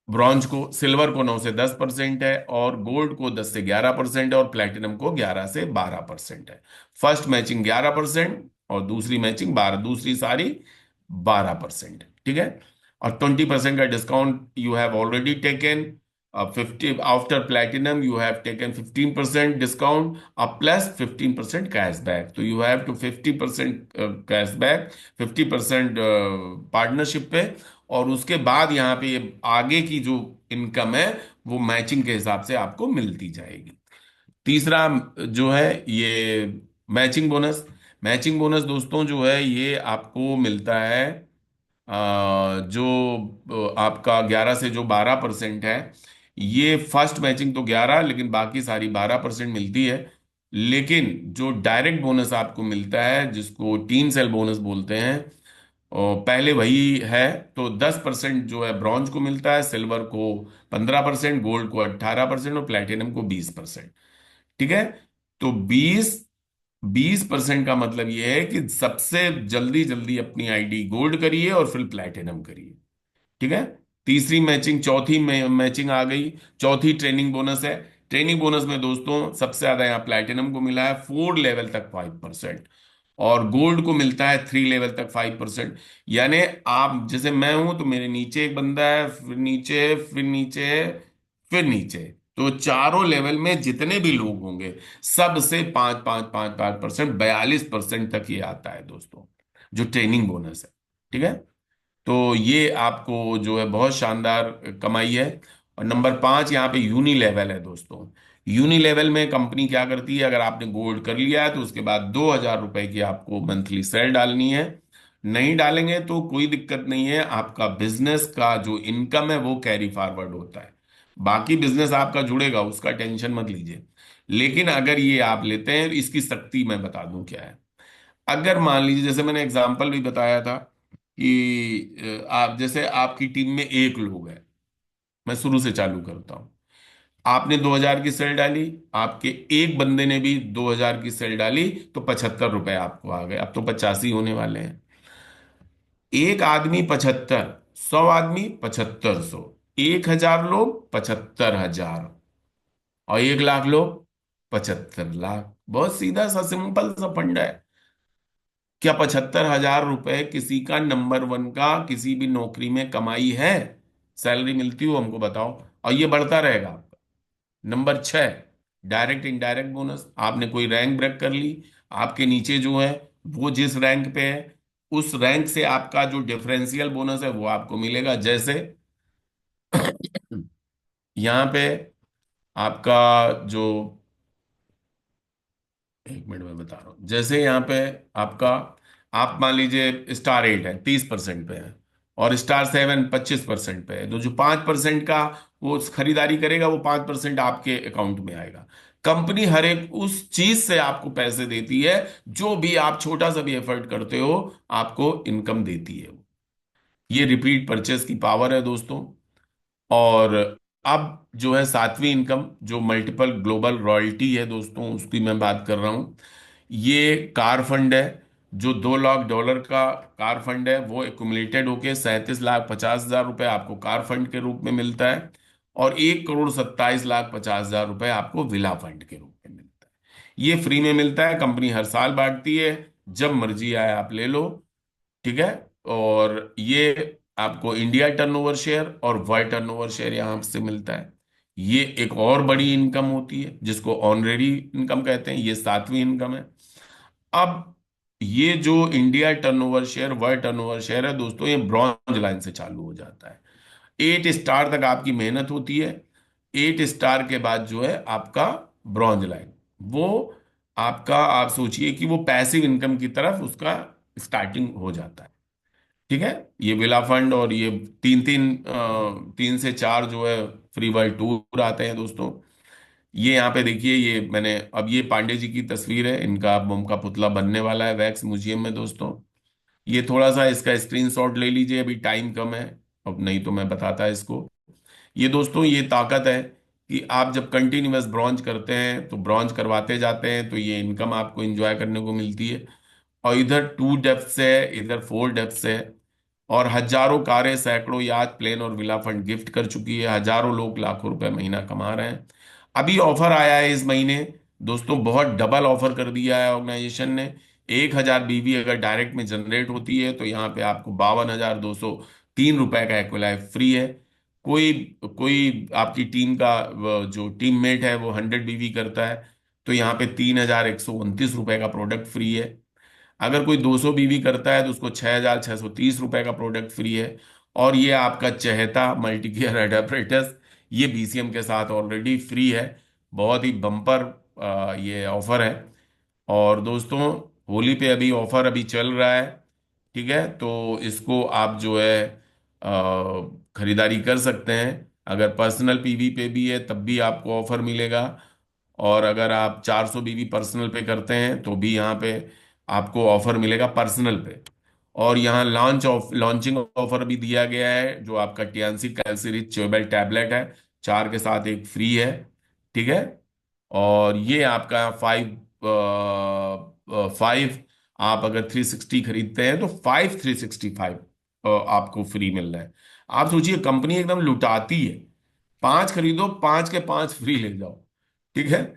ब्रॉन्ज को, सिल्वर को 9 से 10% है, और गोल्ड को 10 से 11% है, और प्लेटिनम को 11 से 12% है। फर्स्ट मैचिंग 11% और दूसरी मैचिंग 12, दूसरी सारी 12%। ठीक है। और 20% का discount you have already taken. 50 after platinum you have taken 15% discount, अब प्लस 15% कैशबैक, तो you have to 50% cashback, 50% partnership पे। और उसके बाद यहाँ पे ये आगे की जो इनकम है वो मैचिंग के हिसाब से आपको मिलती जाएगी। तीसरा जो है ये मैचिंग बोनस। मैचिंग बोनस दोस्तों जो है ये आपको मिलता है जो आपका 11 से जो 12% है, ये फर्स्ट मैचिंग तो 11, लेकिन बाकी सारी 12% मिलती है। लेकिन जो डायरेक्ट बोनस आपको मिलता है, जिसको टीम सेल बोनस बोलते हैं, और पहले वही है। तो 10% जो है ब्रॉन्ज को मिलता है, सिल्वर को 15%, गोल्ड को 18% और प्लेटिनम को 20%। ठीक है। तो 20% का मतलब ये है कि सबसे जल्दी जल्दी अपनी आईडी गोल्ड करिए और फिर प्लेटिनम करिए। ठीक है। तीसरी मैचिंग, चौथी मैचिंग आ गई। चौथी ट्रेनिंग बोनस है। ट्रेनिंग बोनस में दोस्तों सबसे ज्यादा यहाँ प्लैटिनम को मिला है 4 लेवल तक 5%, और गोल्ड को मिलता है 3 लेवल तक 5%। यानी आप जैसे मैं हूं तो मेरे नीचे एक बंदा है, फिर नीचे, फिर नीचे, फिर नीचे, तो चारों लेवल में जितने भी लोग होंगे सबसे 5 5 5 5% 42% तक ये आता है दोस्तों, जो ट्रेनिंग बोनस है। ठीक है। तो ये आपको जो है बहुत शानदार कमाई है। और नंबर 5 यहाँ पे यूनी लेवल है दोस्तों। यूनी लेवल में कंपनी क्या करती है, अगर आपने गोल्ड कर लिया है तो उसके बाद 2,000 रुपए की आपको मंथली सेल डालनी है। नहीं डालेंगे तो कोई दिक्कत नहीं है, आपका बिजनेस का जो इनकम है वो कैरी फॉरवर्ड होता है। बाकी बिजनेस आपका जुड़ेगा, उसका टेंशन मत लीजिए। लेकिन अगर ये आप लेते हैं, इसकी सख्ती मैं बता दूं क्या है। अगर मान लीजिए, जैसे मैंने एग्जांपल भी बताया था कि आप जैसे आपकी टीम में एक लोग है, मैं शुरू से चालू करता हूं। आपने 2,000 की सेल डाली, आपके एक बंदे ने भी 2,000 की सेल डाली, तो 75 रुपए आपको आ गए। अब तो 85 होने वाले हैं। एक आदमी 75, 100 आदमी 7500, 1,000 लोग 75,000, और 1,00,000 लोग 75 लाख। बहुत सीधा सा सिंपल सा फंडा है। क्या 75,000 रुपए किसी का नंबर वन का किसी भी नौकरी में कमाई है? सैलरी मिलती हो हमको बताओ, और ये बढ़ता रहेगा आपका। Number 6, direct indirect bonus. आपने कोई रैंक ब्रेक कर ली, आपके नीचे जो है वो जिस रैंक पे है, उस रैंक से आपका जो डिफरेंशियल बोनस है वो आपको मिलेगा। जैसे यहाँ पे आपका जो, एक मिनट में बता रहा हूँ, जैसे यहाँ पे आपका, आप मान लीजिए स्टार 8 है 30% पे है, और स्टार 7 25% पे है, तो जो 5% का वो खरीदारी करेगा वो 5% आपके अकाउंट में आएगा। कंपनी हर एक उस चीज से आपको पैसे देती है, जो भी आप छोटा सा भी एफर्ट करते हो आपको इनकम देती है। ये रिपीट परचेस की पावर है दोस्तों। और अब जो है सातवीं इनकम, जो मल्टीपल ग्लोबल रॉयल्टी है दोस्तों, उसकी मैं बात कर रहा हूं। ये कार फंड है। जो $2 लाख का कार फंड है वो एक्युमुलेटेड होके 37,50,000 रुपए आपको कार फंड के रूप में मिलता है, और 1,27,50,000 रुपए आपको विला फंड के रूप में मिलता है। ये फ्री में मिलता है, कंपनी हर साल बांटती है। जब मर्जी आए आप ले लो। ठीक है। और ये आपको इंडिया टर्नओवर शेयर और वर्ल्ड टर्नओवर शेयर यहां से मिलता है। ये एक और बड़ी इनकम होती है जिसको ऑनरेरी इनकम कहते हैं, ये सातवीं इनकम है। अब ये जो India turnover share, world turnover share है दोस्तों, ये ब्रॉन्ज लाइन से चालू हो जाता है। 8 स्टार तक आपकी मेहनत होती है। 8 स्टार के बाद जो है आपका ब्रॉन्ज लाइन, वो आपका, आप सोचिए कि वो पैसिव इनकम की तरफ उसका स्टार्टिंग हो जाता है। ठीक है। ये विला फंड और ये तीन तीन 3 से 4 जो है फ्री वर्ल्ड टूर आते हैं दोस्तों। ये यहाँ पे देखिए, ये मैंने अब ये पांडे जी की तस्वीर है, इनका अब उनका पुतला बनने वाला है वैक्स म्यूजियम में दोस्तों। ये थोड़ा सा इसका स्क्रीनशॉट ले लीजिए, अभी टाइम कम है, अब नहीं तो मैं बताता इसको। ये दोस्तों ये ताकत है कि आप जब कंटिन्यूअस ब्रॉन्ज करते हैं तो ब्रॉन्ज करवाते जाते हैं तो ये इनकम आपको एंजॉय करने को मिलती है। और इधर 2 डेप्थ है, इधर 4 डेप्थ है। और हजारों कारें, सैकड़ों याच, प्लेन और विला फंड गिफ्ट कर चुकी है। हजारों लोग लाखों रुपए महीना कमा रहे हैं। अभी ऑफर आया है इस महीने दोस्तों, बहुत डबल ऑफर कर दिया है ऑर्गेनाइजेशन ने। 1,000 बीवी अगर डायरेक्ट में जनरेट होती है तो यहाँ पे आपको 52,203 रुपए का एक्विलाइफ फ्री है। कोई कोई आपकी टीम का जो टीममेट है वो 100 बीवी करता है तो यहाँ पे 3,129 रुपए का प्रोडक्ट फ्री है। अगर कोई 200 बीवी करता है तो उसको 6,630 रुपए का प्रोडक्ट फ्री है। और ये आपका चहेता मल्टी गियर एडाप्रेटस, ये बीसीएम के साथ ऑलरेडी फ्री है। बहुत ही बम्पर ये ऑफर है। और दोस्तों होली पे अभी ऑफर अभी चल रहा है। ठीक है, तो इसको आप जो है खरीदारी कर सकते हैं। अगर पर्सनल पीवी पे भी है तब भी आपको ऑफर मिलेगा। और अगर आप 400 बीवी पर्सनल पे करते हैं तो भी यहाँ पे आपको ऑफर मिलेगा पर्सनल पे। और यहाँ लॉन्चिंग ऑफर भी दिया गया है, जो आपका टियानसी कैल्सी रिच च्यूबेबल टैबलेट है, 4 के साथ एक फ्री है। ठीक है। और ये आपका 5 आप अगर 360 खरीदते हैं तो 5 365 आपको फ्री मिल रहा है। आप सोचिए कंपनी एकदम लुटाती है, 5 खरीदो 5 के 5 फ्री ले जाओ। ठीक है।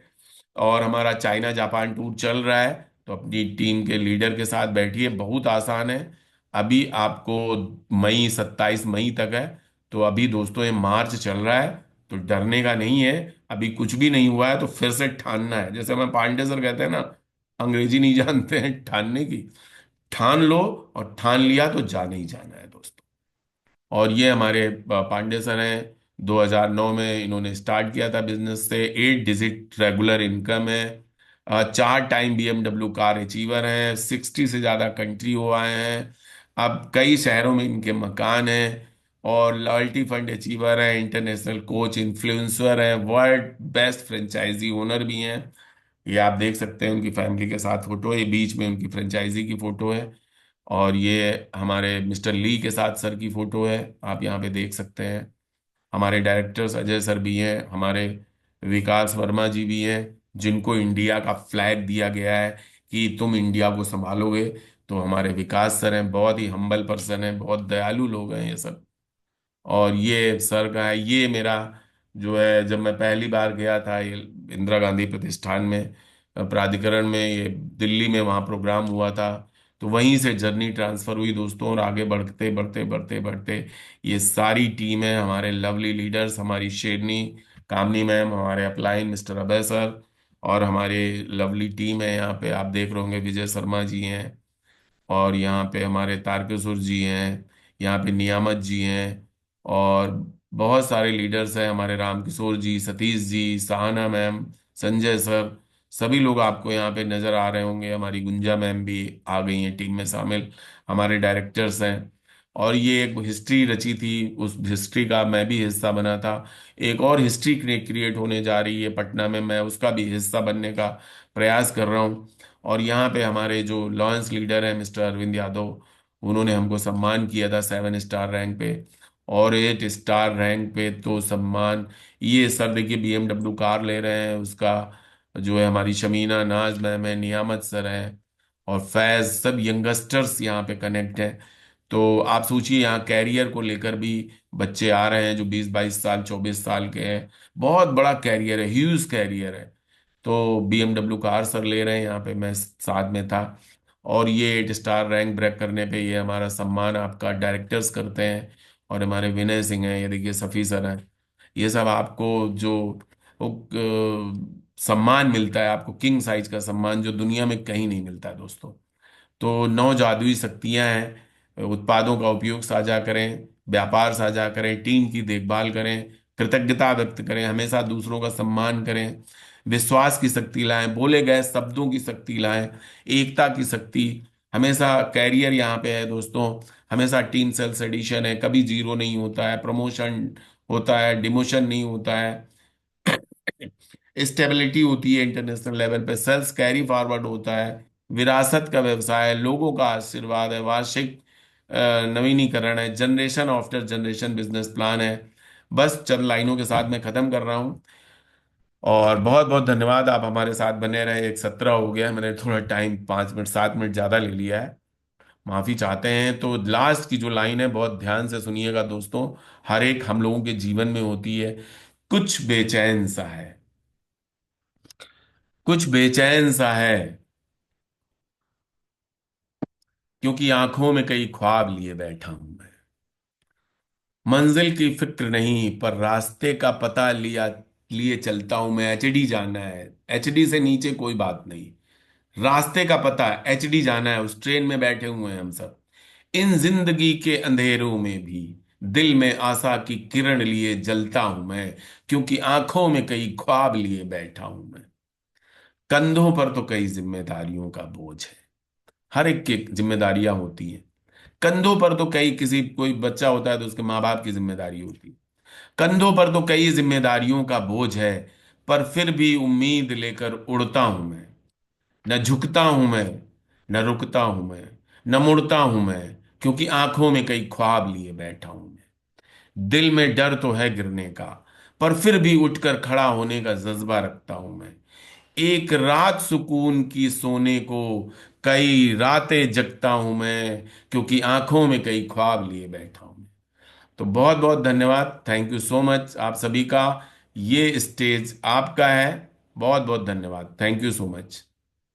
और हमारा चाइना जापान टूर चल रहा है, तो अपनी टीम के लीडर के साथ बैठिए, बहुत आसान है। अभी आपको मई 27 मई तक है। तो अभी दोस्तों ये मार्च चल रहा है, तो डरने का नहीं है। अभी कुछ भी नहीं हुआ है तो फिर से ठानना है, जैसे हमें पांडे सर कहते हैं ना, अंग्रेजी नहीं जानते हैं ठानने की। ठान लो, और ठान लिया तो जाना ही जाना है दोस्तों। और ये हमारे पांडे सर हैं, 2009 में इन्होंने स्टार्ट किया था बिजनेस से। 8 डिजिट रेगुलर इनकम है। 4 टाइम बीएमडब्ल्यू कार अचीवर हैं। 60 से ज्यादा कंट्री हो आए हैं। अब कई शहरों में इनके मकान हैं। और लॉयल्टी फंड अचीवर हैं, इंटरनेशनल कोच, इन्फ्लुएंसर हैं, वर्ल्ड बेस्ट फ्रेंचाइजी ओनर भी हैं। ये आप देख सकते हैं उनकी फैमिली के साथ फोटो है, ये बीच में उनकी फ्रेंचाइजी की फोटो है। और ये हमारे मिस्टर ली के साथ सर की फोटो है, आप यहाँ पे देख सकते हैं। हमारे डायरेक्टर्स अजय सर भी हैं, हमारे विकास वर्मा जी भी हैं, जिनको इंडिया का फ्लैग दिया गया है कि तुम इंडिया को संभालोगे। तो हमारे विकास सर हैं, बहुत ही हम्बल पर्सन हैं, बहुत दयालु लोग हैं ये सब। और ये सर का है, ये मेरा जो है, जब मैं पहली बार गया था ये इंदिरा गांधी प्रतिष्ठान में, प्राधिकरण में, ये दिल्ली में वहाँ प्रोग्राम हुआ था। तो वहीं से जर्नी ट्रांसफर हुई दोस्तों, और आगे बढ़ते बढ़ते बढ़ते बढ़ते ये सारी टीम है, हमारे लवली लीडर्स, हमारी शेरनी कामनी मैम, हमारे अपलाइन मिस्टर अभय सर, और हमारे लवली टीम है। यहाँ पे आप देख रहे होंगे विजय शर्मा जी हैं, और यहाँ पे हमारे तारकेश्वर जी हैं, यहाँ पे नियामत जी हैं, और बहुत सारे लीडर्स हैं, हमारे रामकिशोर जी, सतीश जी, सहाना मैम, संजय सर, सभी लोग आपको यहाँ पे नजर आ रहे होंगे। हमारी गुंजा मैम भी आ गई हैं टीम में शामिल, हमारे डायरेक्टर्स हैं। और ये एक हिस्ट्री रची थी, उस हिस्ट्री का मैं भी हिस्सा बना था। एक और हिस्ट्री क्रिएट होने जा रही है पटना में, मैं उसका भी हिस्सा बनने का प्रयास कर रहा हूँ। और यहाँ पे हमारे जो लॉयंस लीडर हैं मिस्टर अरविंद यादव, उन्होंने हमको सम्मान किया था 7 स्टार रैंक पे। और 8 स्टार रैंक पे तो सम्मान, ये सर देखिए बीएमडब्ल्यू कार ले रहे हैं, उसका जो है हमारी शमीना नाज मैम है, नियामत सर हैं, और फैज, सब यंगस्टर्स यहाँ पे कनेक्ट हैं। तो आप सोचिए यहाँ कैरियर को लेकर भी बच्चे आ रहे हैं जो 20 22 साल 24 साल के हैं। बहुत बड़ा कैरियर है, ह्यूज कैरियर है। तो बीएमडब्ल्यू कार सर ले रहे हैं यहाँ पे, मैं साथ में था। और ये 8 स्टार रैंक ब्रेक करने पे ये हमारा सम्मान आपका डायरेक्टर्स करते हैं। और हमारे विनय सिंह हैं, ये देखिए सफ़ी सर हैं। ये सब आपको जो वो, सम्मान मिलता है आपको, किंग साइज का सम्मान जो दुनिया में कहीं नहीं मिलता है दोस्तों। तो 9 जादुई शक्तियां हैं, उत्पादों का उपयोग साझा करें, व्यापार साझा करें, टीम की देखभाल करें, कृतज्ञता व्यक्त करें, हमेशा दूसरों का सम्मान करें, विश्वास की शक्ति लाएं, बोले गए शब्दों की शक्ति लाएं, एकता की शक्ति। हमेशा कैरियर यहाँ पे है दोस्तों, हमेशा टीम सेल्स एडिशन है, कभी जीरो नहीं होता है, प्रमोशन होता है, डिमोशन नहीं होता है, स्टेबिलिटी होती है इंटरनेशनल लेवल पे, सेल्स कैरी फॉरवर्ड होता है, विरासत का व्यवसाय है, लोगों का आशीर्वाद है, वार्षिक नवीनीकरण है, generation after generation business plan है। बस चंद लाइनों के साथ मैं खत्म कर रहा हूँ। और बहुत बहुत धन्यवाद, आप हमारे साथ बने रहे। 1:17 हो गया है, मैंने थोड़ा टाइम 5 मिनट 7 मिनट ज्यादा ले लिया है, माफी चाहते हैं। तो लास्ट की जो लाइन है बहुत ध्यान से सुनिएगा दोस्तों, हर एक हम लोगों के जीवन में होती है, कुछ बेचैन सा है, कुछ बेचैन सा है, क्योंकि आंखों में कई ख्वाब लिए बैठा हूं मैं। मंजिल की फिक्र नहीं पर रास्ते का पता लिया लिए चलता हूं मैं। एचडी जाना है, एचडी से नीचे कोई बात नहीं, रास्ते का पता एचडी जाना है, उस ट्रेन में बैठे हुए हैं हम सब। इन जिंदगी के अंधेरों में भी दिल में आशा की किरण लिए जलता हूं मैं, क्योंकि आंखों में कई ख्वाब लिए बैठा हूं मैं। कंधों पर तो कई जिम्मेदारियों का बोझ है, हर एक की जिम्मेदारियां होती हैं। कंधों पर तो कई, किसी कोई बच्चा होता है तो उसके माँ बाप की जिम्मेदारी होती है, कंधों पर तो कई जिम्मेदारियों का बोझ है, पर फिर भी उम्मीद लेकर उड़ता हूं मैं। न झुकता हूं मैं, न रुकता हूं मैं, न मुड़ता हूं मैं, क्योंकि आंखों में कई ख्वाब लिए बैठा हूं मैं। दिल में डर तो है गिरने का, पर फिर भी उठकर खड़ा होने का जज्बा रखता हूं मैं। एक रात सुकून की सोने को कई रातें जगता हूं मैं, क्योंकि आंखों में कई ख्वाब लिए बैठा हूं मैं। तो बहुत बहुत धन्यवाद, थैंक यू सो मच आप सभी का। ये स्टेज आपका है। बहुत बहुत धन्यवाद, थैंक यू सो मच।